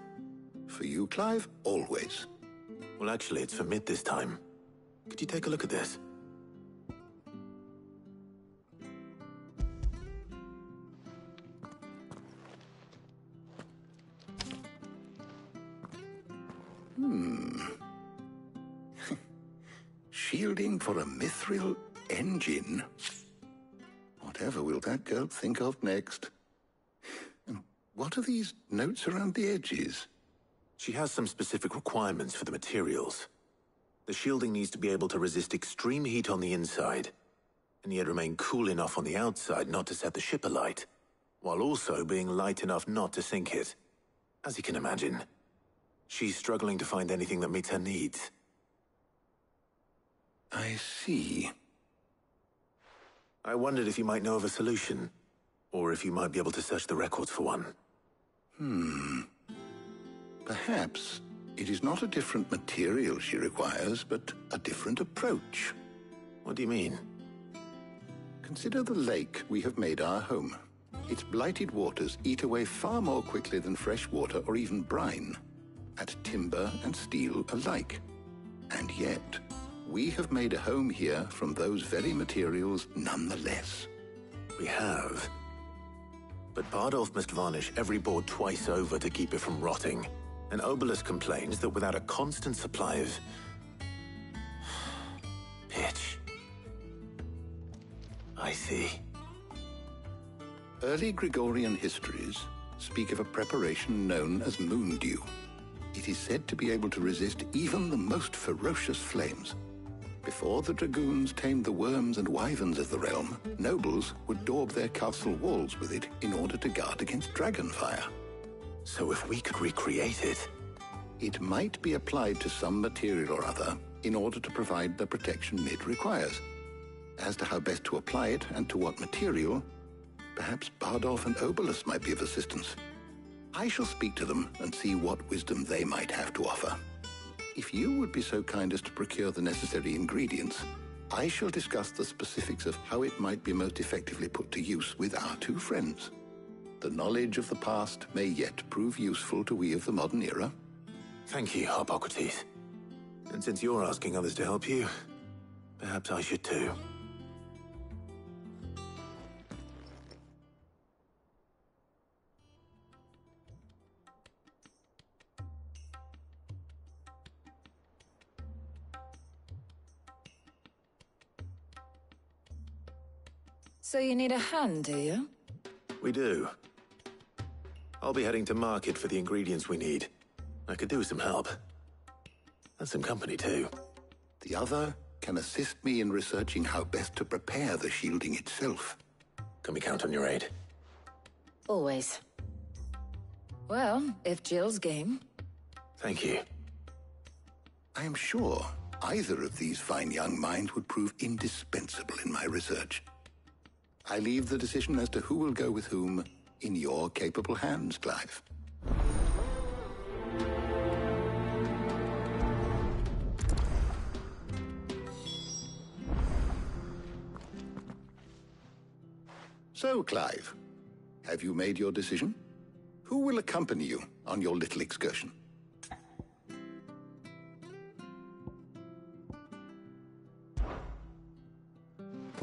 For you, Clive? Always. Well, actually, it's for Mid this time. Could you take a look at this? Shielding for a mythril engine? Whatever will that girl think of next? And what are these notes around the edges? She has some specific requirements for the materials. The shielding needs to be able to resist extreme heat on the inside, and yet remain cool enough on the outside not to set the ship alight, while also being light enough not to sink it. As you can imagine, she's struggling to find anything that meets her needs. I see. I wondered if you might know of a solution, or if you might be able to search the records for one. Perhaps it is not a different material she requires, but a different approach. What do you mean? Consider the lake we have made our home. Its blighted waters eat away far more quickly than fresh water or even brine, at timber and steel alike. And yet, we have made a home here from those very materials nonetheless. We have. But Bardolph must varnish every board twice over to keep it from rotting. And Obelus complains that without a constant supply of pitch. I see. Early Gregorian histories speak of a preparation known as moon dew. It is said to be able to resist even the most ferocious flames. Before the dragoons tamed the worms and wyverns of the realm, nobles would daub their castle walls with it in order to guard against dragon fire. So if we could recreate it... It might be applied to some material or other in order to provide the protection it requires. As to how best to apply it and to what material, perhaps Bardolph and Obelus might be of assistance. I shall speak to them and see what wisdom they might have to offer. If you would be so kind as to procure the necessary ingredients, I shall discuss the specifics of how it might be most effectively put to use with our two friends. The knowledge of the past may yet prove useful to we of the modern era. Thank you, Hippocrates. And since you're asking others to help you, perhaps I should too. So you need a hand, do you? We do. I'll be heading to market for the ingredients we need. I could do with some help. And some company, too. The other can assist me in researching how best to prepare the shielding itself. Can we count on your aid? Always. Well, if Jill's game. Thank you. I am sure either of these fine young minds would prove indispensable in my research. I leave the decision as to who will go with whom in your capable hands, Clive. So, Clive, have you made your decision? Who will accompany you on your little excursion?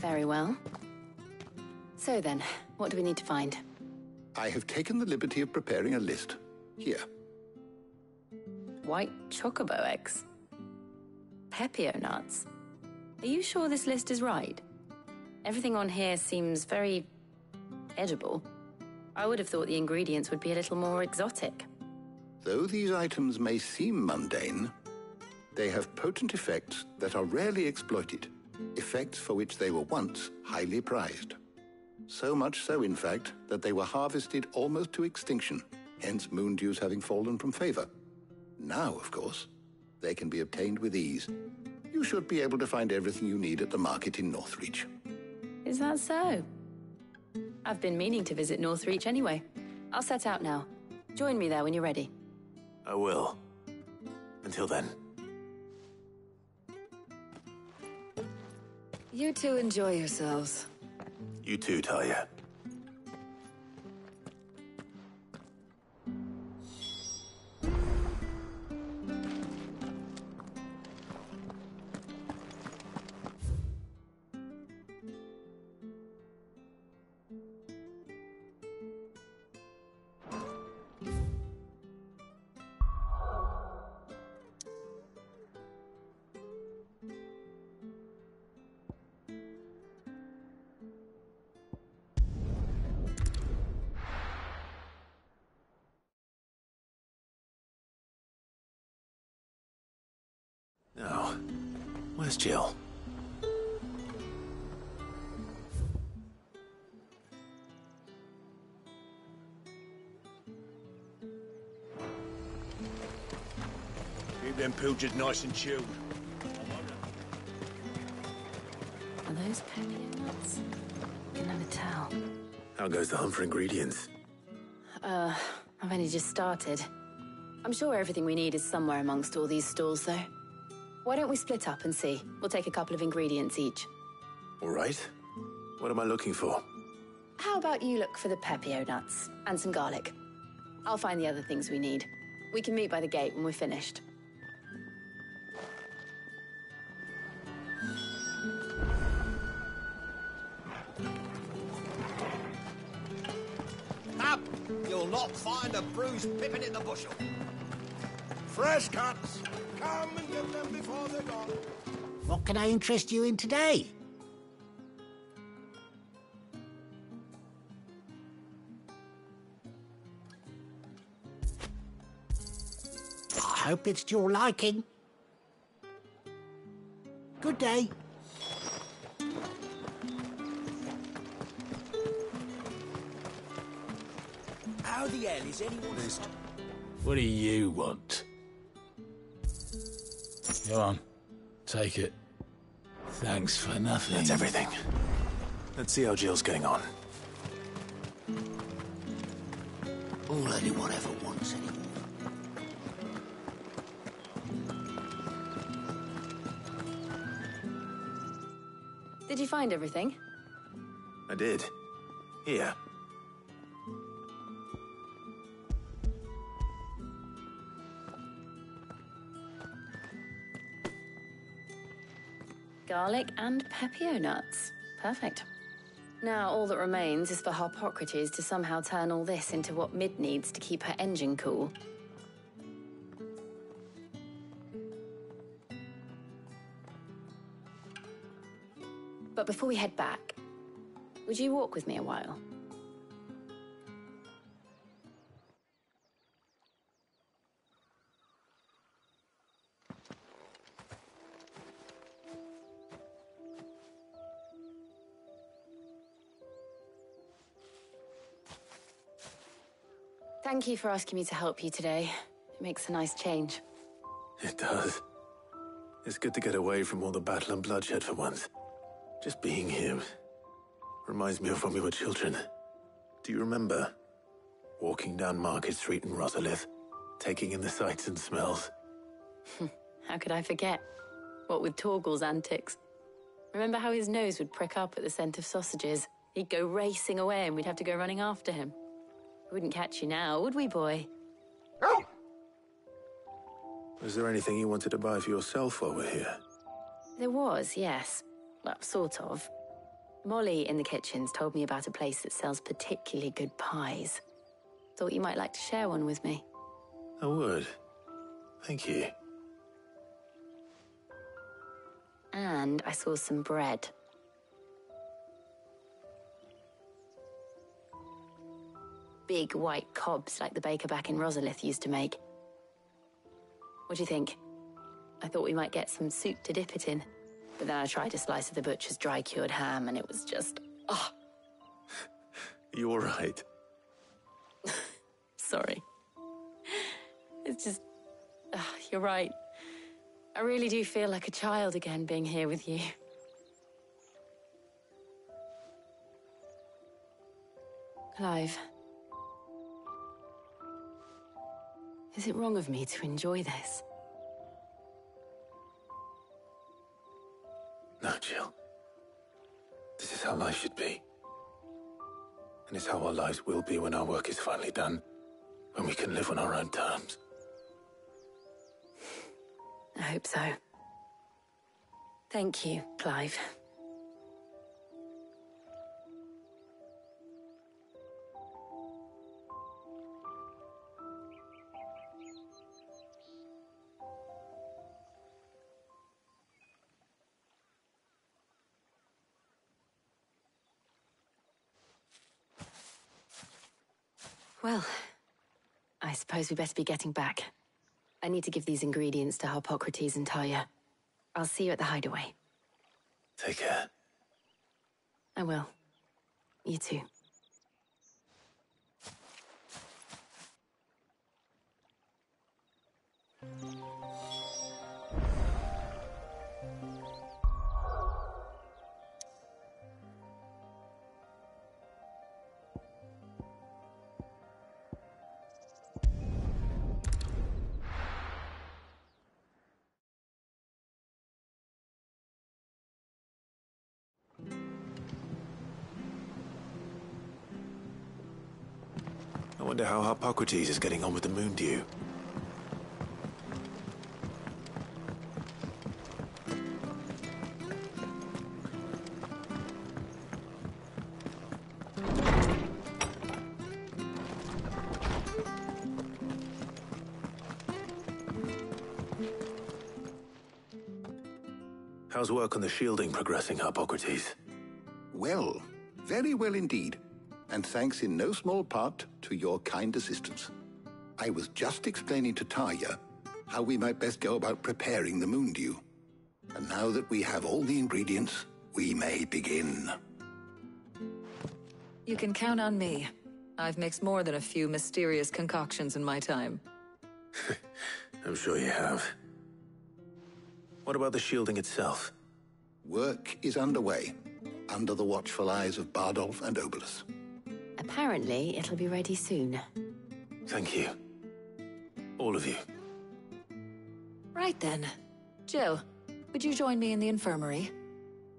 Very well. So then, what do we need to find? I have taken the liberty of preparing a list. Here. White chocobo eggs. Pepio nuts. Are you sure this list is right? Everything on here seems very edible. I would have thought the ingredients would be a little more exotic. Though these items may seem mundane, they have potent effects that are rarely exploited, effects for which they were once highly prized. So much so, in fact, that they were harvested almost to extinction, hence moon dews having fallen from favor. Now, of course, they can be obtained with ease. You should be able to find everything you need at the market in Northreach. Is that so? I've been meaning to visit Northreach anyway. I'll set out now. Join me there when you're ready. I will. Until then. You two enjoy yourselves. You too, Talia. Now, where's Jill? Keep them pilchards nice and chilled. Are those pepper nuts? I can never tell. How goes the hunt for ingredients? I've only just started. I'm sure everything we need is somewhere amongst all these stalls, though. Why don't we split up and see? We'll take a couple of ingredients each. All right. What am I looking for? How about you look for the pepio nuts and some garlic? I'll find the other things we need. We can meet by the gate when we're finished. Up! You'll not find a bruised pippin in the bushel. Fresh cuts! Come and get them before they're gone. What can I interest you in today? I hope it's to your liking. Good day. How the hell is anyone... What do you want? Go on. Take it. Thanks for nothing. That's everything. Let's see how Jill's getting on. All anyone ever wants anymore. Did you find everything? I did. Here. Garlic and pepio nuts. Perfect. Now all that remains is for Harpocrates to somehow turn all this into what Mid needs to keep her engine cool. But before we head back, would you walk with me a while? Thank you for asking me to help you today. It makes a nice change. It does. It's good to get away from all the battle and bloodshed for once. Just being here reminds me of when we were children. Do you remember? Walking down Market Street in Rosalith, taking in the sights and smells. How could I forget? What with Torgal's antics. Remember how his nose would prick up at the scent of sausages? He'd go racing away and we'd have to go running after him. We wouldn't catch you now, would we, boy? Was there anything you wanted to buy for yourself while we're here? There was, yes. Well, sort of. Molly in the kitchens told me about a place that sells particularly good pies. Thought you might like to share one with me. I would. Thank you. And I saw some bread. Big white cobs like the baker back in Rosalith used to make. What do you think? I thought we might get some soup to dip it in. But then I tried a slice of the butcher's dry-cured ham and it was just... oh. You all right? Sorry. It's just... you're right. I really do feel like a child again being here with you. Clive. Is it wrong of me to enjoy this? No, Jill. This is how life should be. And it's how our lives will be when our work is finally done. When we can live on our own terms. I hope so. Thank you, Clive. Well, I suppose we better be getting back. I need to give these ingredients to Harpocrates and Talia. I'll see you at the hideaway. Take care. I will. You too. I wonder how Hippocrates is getting on with the moon dew. How's work on the shielding progressing, Hippocrates? Well, very well indeed. And thanks in no small part to your kind assistance. I was just explaining to Tarja how we might best go about preparing the moon dew. And now that we have all the ingredients, we may begin. You can count on me. I've mixed more than a few mysterious concoctions in my time. I'm sure you have. What about the shielding itself? Work is underway, under the watchful eyes of Bardolph and Obolus. Apparently, it'll be ready soon. Thank you. All of you. Right then. Jill, would you join me in the infirmary?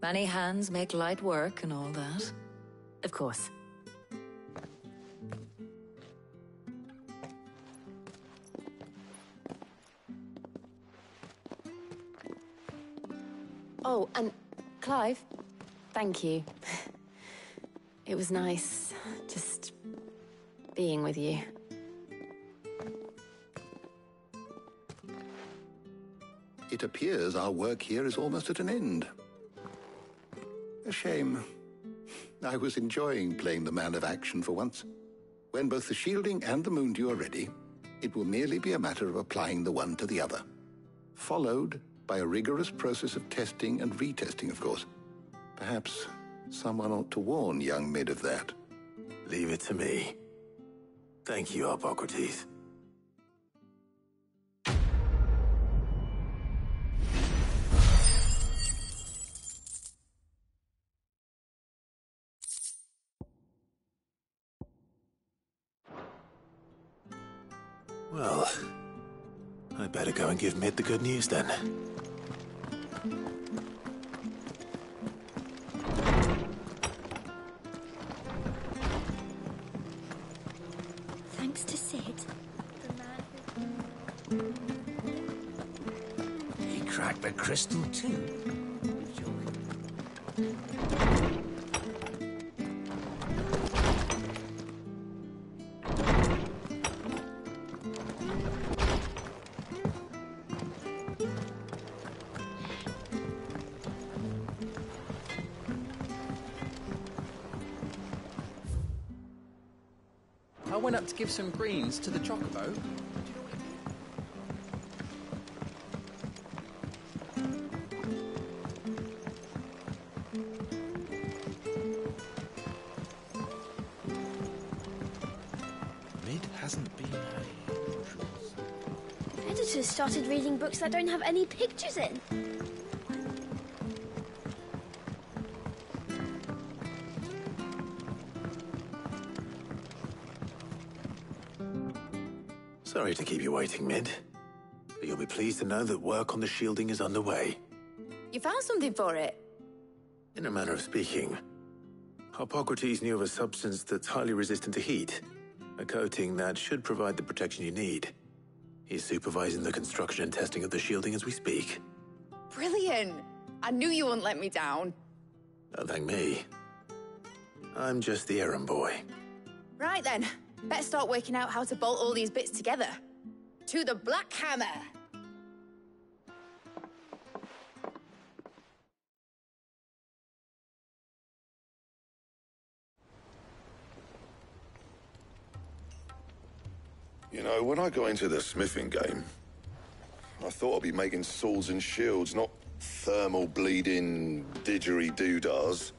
Many hands make light work and all that. Of course. Oh, and Clive, thank you. It was nice, just being with you. It appears our work here is almost at an end. A shame. I was enjoying playing the man of action for once. When both the shielding and the moon dew are ready, it will merely be a matter of applying the one to the other. Followed by a rigorous process of testing and retesting, of course. Perhaps someone ought to warn young Mid of that. Leave it to me. Thank you, Hippocrates. Well, I better go and give Mid the good news then. Thanks to Sid, the man He cracked the crystal too. I went up to give some greens to the chocobo. Mid hasn't been her usuals. editors started reading books that don't have any pictures in. Sorry to keep you waiting, Mid. But you'll be pleased to know that work on the shielding is underway. You found something for it? In a manner of speaking, Hippocrates knew of a substance that's highly resistant to heat. A coating that should provide the protection you need. He's supervising the construction and testing of the shielding as we speak. Brilliant! I knew you wouldn't let me down. Don't thank me. I'm just the errand boy. Right then, better start working out how to bolt all these bits together. To the Black Hammer! You know, when I got into the smithing game, I thought I'd be making swords and shields, not thermal bleeding didgeridoo-dahs.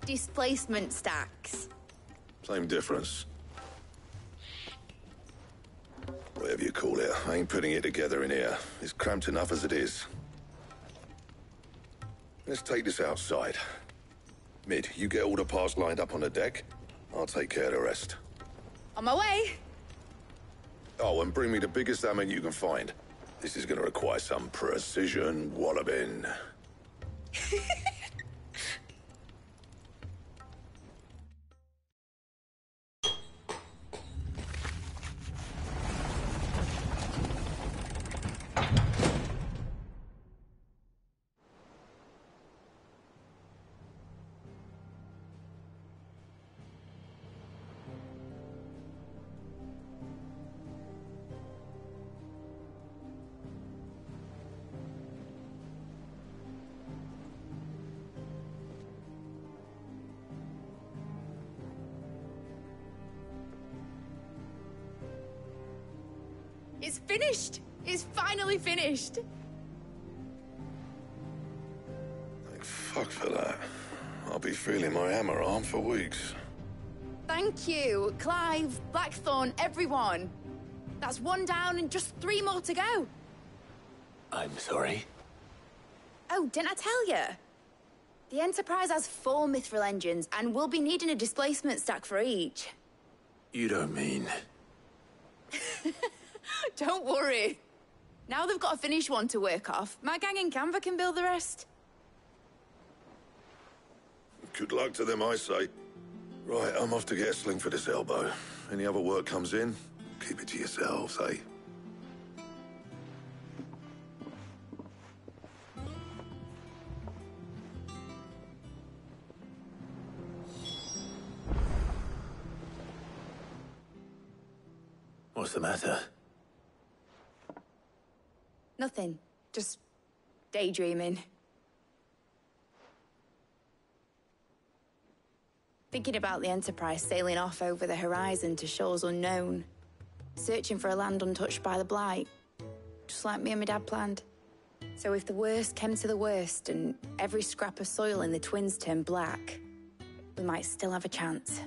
Displacement stacks. Same difference. Whatever you call it, I ain't putting it together in here. It's cramped enough as it is. Let's take this outside. Mid, you get all the parts lined up on the deck. I'll take care of the rest. On my way. Oh, and bring me the biggest salmon you can find. This is gonna require some precision walloping. It's finished! It's finally finished! Thank fuck for that. I'll be feeling my hammer arm for weeks. Thank you, Clive, Blackthorn, everyone. That's one down and just 3 more to go. I'm sorry. Oh, didn't I tell you? The Enterprise has 4 mythril engines, and we'll be needing a displacement stack for each. You don't mean... Don't worry. Now they've got a finished one to work off, my gang in Canva can build the rest. Good luck to them, I say. Right, I'm off to get a sling for this elbow. Any other work comes in, keep it to yourselves, eh? What's the matter? Nothing. Just daydreaming. Thinking about the Enterprise sailing off over the horizon to shores unknown. Searching for a land untouched by the Blight. Just like me and my dad planned. So if the worst came to the worst and every scrap of soil in the Twins turned black, we might still have a chance.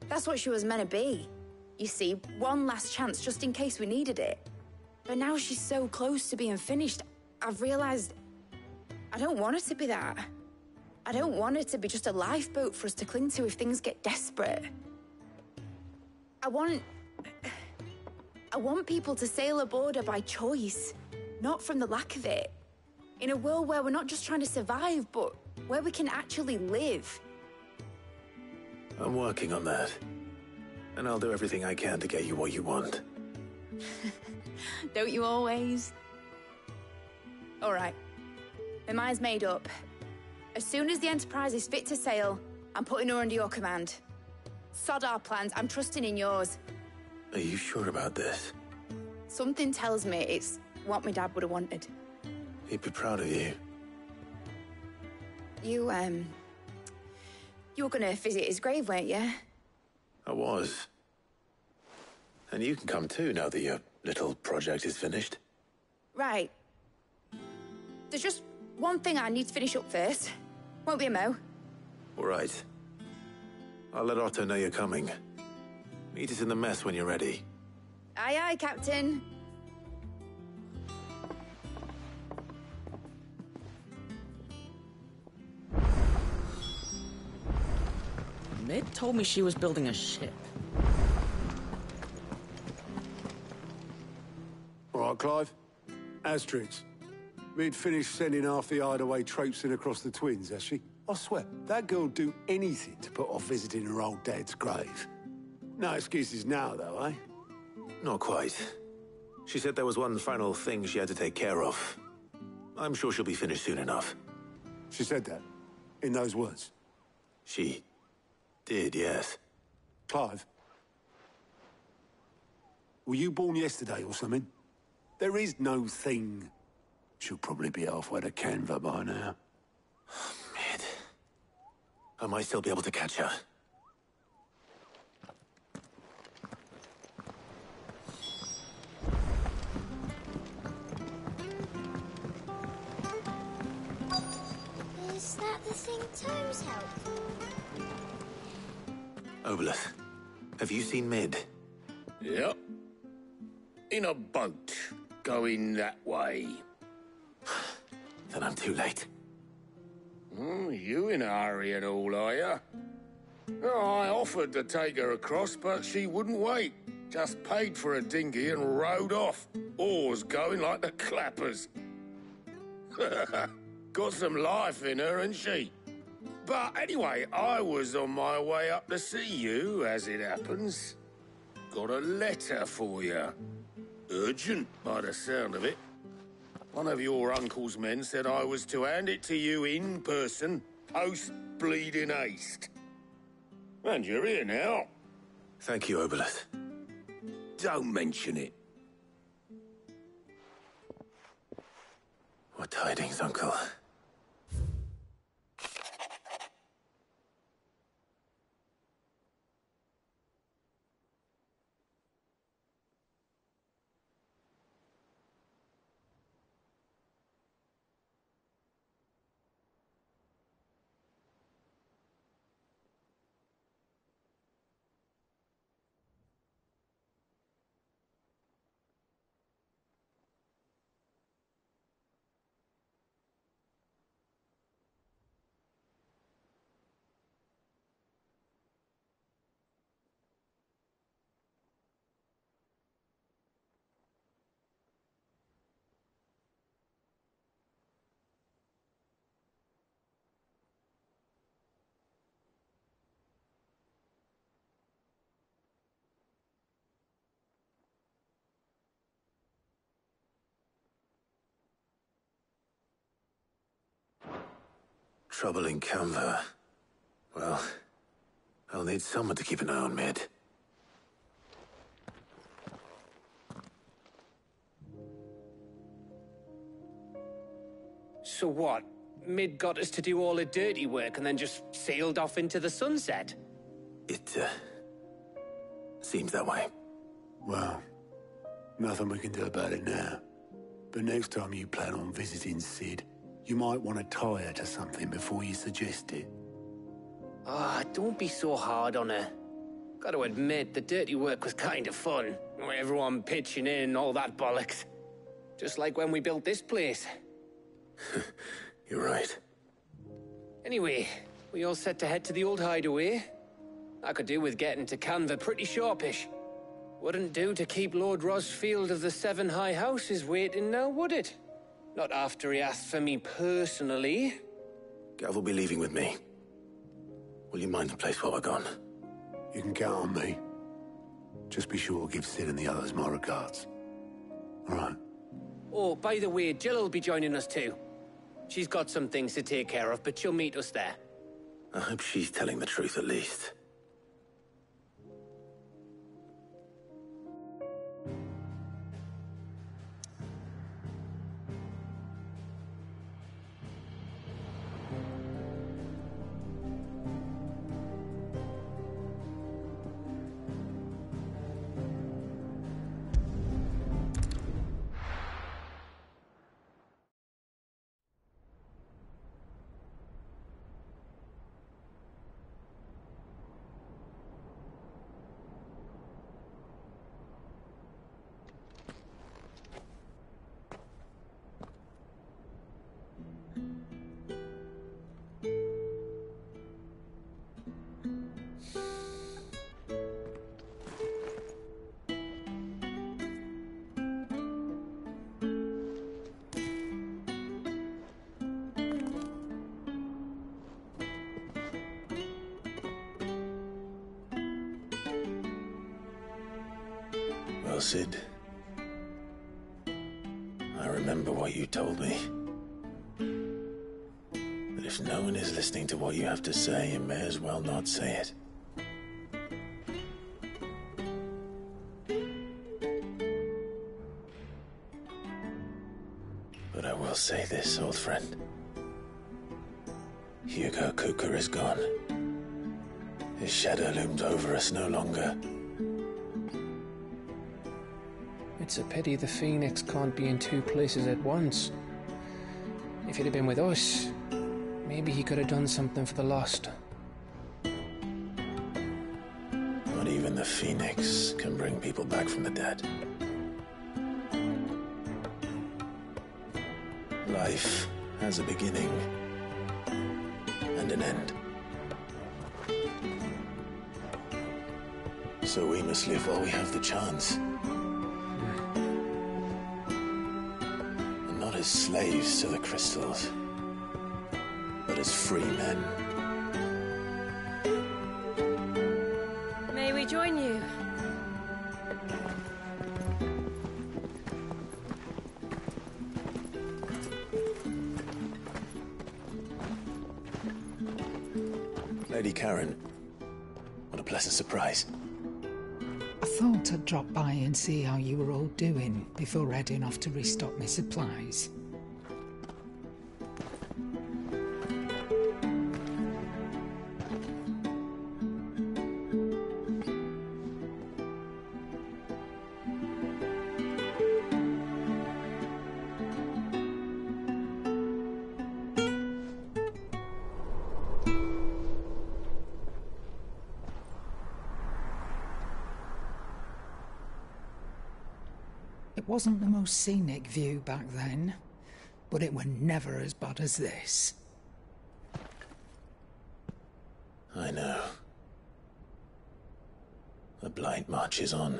That's what she was meant to be. You see, one last chance just in case we needed it. But now she's so close to being finished, I've realized I don't want her to be that. I don't want her to be just a lifeboat for us to cling to if things get desperate. I want people to sail aboard her by choice, not from the lack of it. In a world where we're not just trying to survive, but where we can actually live. I'm working on that. And I'll do everything I can to get you what you want. Don't you always? All right. My mind's made up. As soon as the Enterprise is fit to sail, I'm putting her under your command. Sod our plans, I'm trusting in yours. Are you sure about this? Something tells me it's what my dad would have wanted. He'd be proud of you. You were gonna visit his grave, weren't you? I was. And you can come too now that your little project is finished. Right. There's just one thing I need to finish up first. Won't be a mo. All right. I'll let Otto know you're coming. Meet us in the mess when you're ready. Aye, aye, Captain. Mid told me she was building a ship. All right, Clive. Asterix. We'd finished sending half the hideaway traipsing across the Twins, has she? I swear, that girl'd do anything to put off visiting her old dad's grave. No excuses now, though, eh? Not quite. She said there was one final thing she had to take care of. I'm sure she'll be finished soon enough. She said that? In those words? She did, yes. Clive? Were you born yesterday or something? There is no thing. She'll probably be halfway to Canva by now. Mid. I might still be able to catch her. that the thing Tomes helped? Obolus, have you seen Mid? Yep. In a boat, going that way. Then I'm too late. You in a hurry and all, are you? Oh, I offered to take her across, but she wouldn't wait. Just paid for a dinghy and rowed off. Oars going like the clappers. Got some life in her, ain't she? But anyway, I was on my way up to see you, as it happens. Got a letter for you. Urgent, by the sound of it. One of your uncle's men said I was to hand it to you in person, post-bleeding haste. And you're here now. Thank you, Obolus. Don't mention it. What tidings, Uncle? Trouble in Canva. Well, I'll need someone to keep an eye on Mid. So what? Mid got us to do all the dirty work and then just sailed off into the sunset? It, seems that way. Well, nothing we can do about it now. But next time you plan on visiting Sid, you might want to tie her to something before you suggest it. Ah, don't be so hard on her. Got to admit, the dirty work was kind of fun. Everyone pitching in and all that bollocks. Just like when we built this place. You're right. Anyway, we all set to head to the old hideaway. I could do with getting to Canva pretty sharpish. Wouldn't do to keep Lord Rosfield of the Seven High Houses waiting now, would it? Not after he asked for me personally. Gav will be leaving with me. Will you mind the place while we're gone? You can count on me. Just be sure to give Sid and the others my regards. All right. Oh, by the way, Jill will be joining us too. She's got some things to take care of, but she'll meet us there. I hope she's telling the truth at least. Well, Sid, I remember what you told me. But if no one is listening to what you have to say, you may as well not say it. But I will say this, old friend. Hugo Kuka is gone. His shadow looms over us no longer. It's a pity the Phoenix can't be in two places at once. If he'd have been with us, Maybe he could have done something for the lost. Not even the Phoenix can bring people back from the dead. Life has a beginning and an end. So we must live while we have the chance. And not as slaves to the crystals, but as free men. May we join you? Lady Karen, what a pleasant surprise. I thought I'd drop by and see how you were all doing before heading off to restock my supplies. It wasn't the most scenic view back then, but it were never as bad as this. I know. The blight marches on.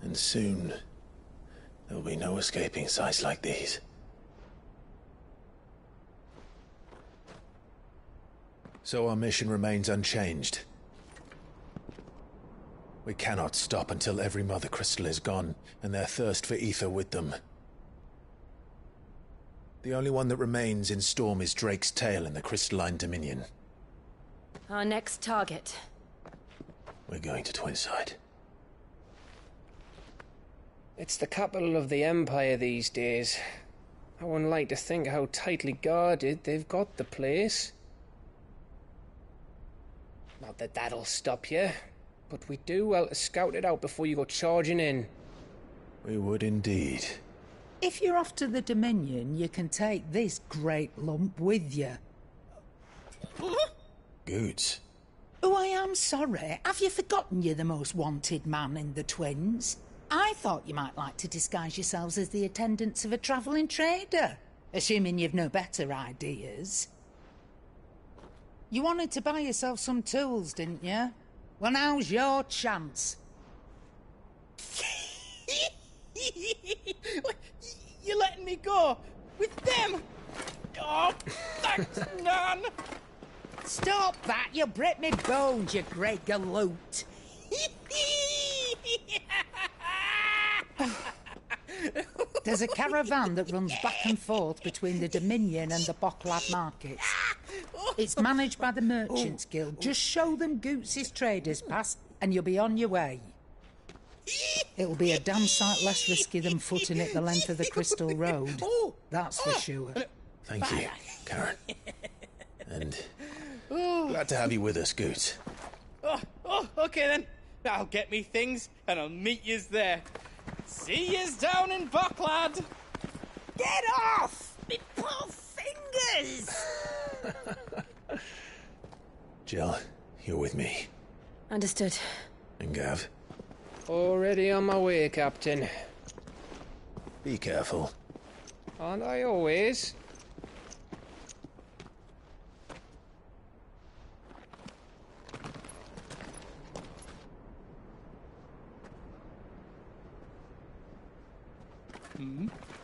And soon, there will be no escaping sights like these. So our mission remains unchanged. We cannot stop until every Mother Crystal is gone, and their thirst for ether with them. The only one that remains in Storm is Drake's tail in the Crystalline Dominion. Our next target. We're going to Twinside. It's the capital of the Empire these days. I wouldn't like to think how tightly guarded they've got the place. Not that that'll stop you, but we do well to scout it out before you go charging in. We would indeed. If you're off to the Dominion, you can take this great lump with you. Goods. Oh, I am sorry. Have you forgotten you're the most wanted man in the Twins? I thought you might like to disguise yourselves as the attendants of a travelling trader, assuming you've no better ideas. You wanted to buy yourself some tools, didn't you? Well, now's your chance. You're letting me go? With them? Oh, thanks, Nan! Stop that! You'll break me bones, you great galoot! There's a caravan that runs back and forth between the Dominion and the Bocklad markets. It's managed by the Merchants Guild. Just show them Goots' traders pass and you'll be on your way. It'll be a damn sight less risky than footing it the length of the Crystal Road. That's for sure. Thank you, Karen. And glad to have you with us, Goots. Okay then. I'll get me things and I'll meet yous there. See yous down in Bocklad. Get off! Me poor fingers! Jill, you're with me. Understood. And Gav? Already on my way, Captain. Be careful. Aren't I always?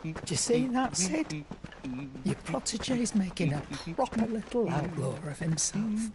Do you see that, Sid? Your protege's making a proper little outlaw of himself.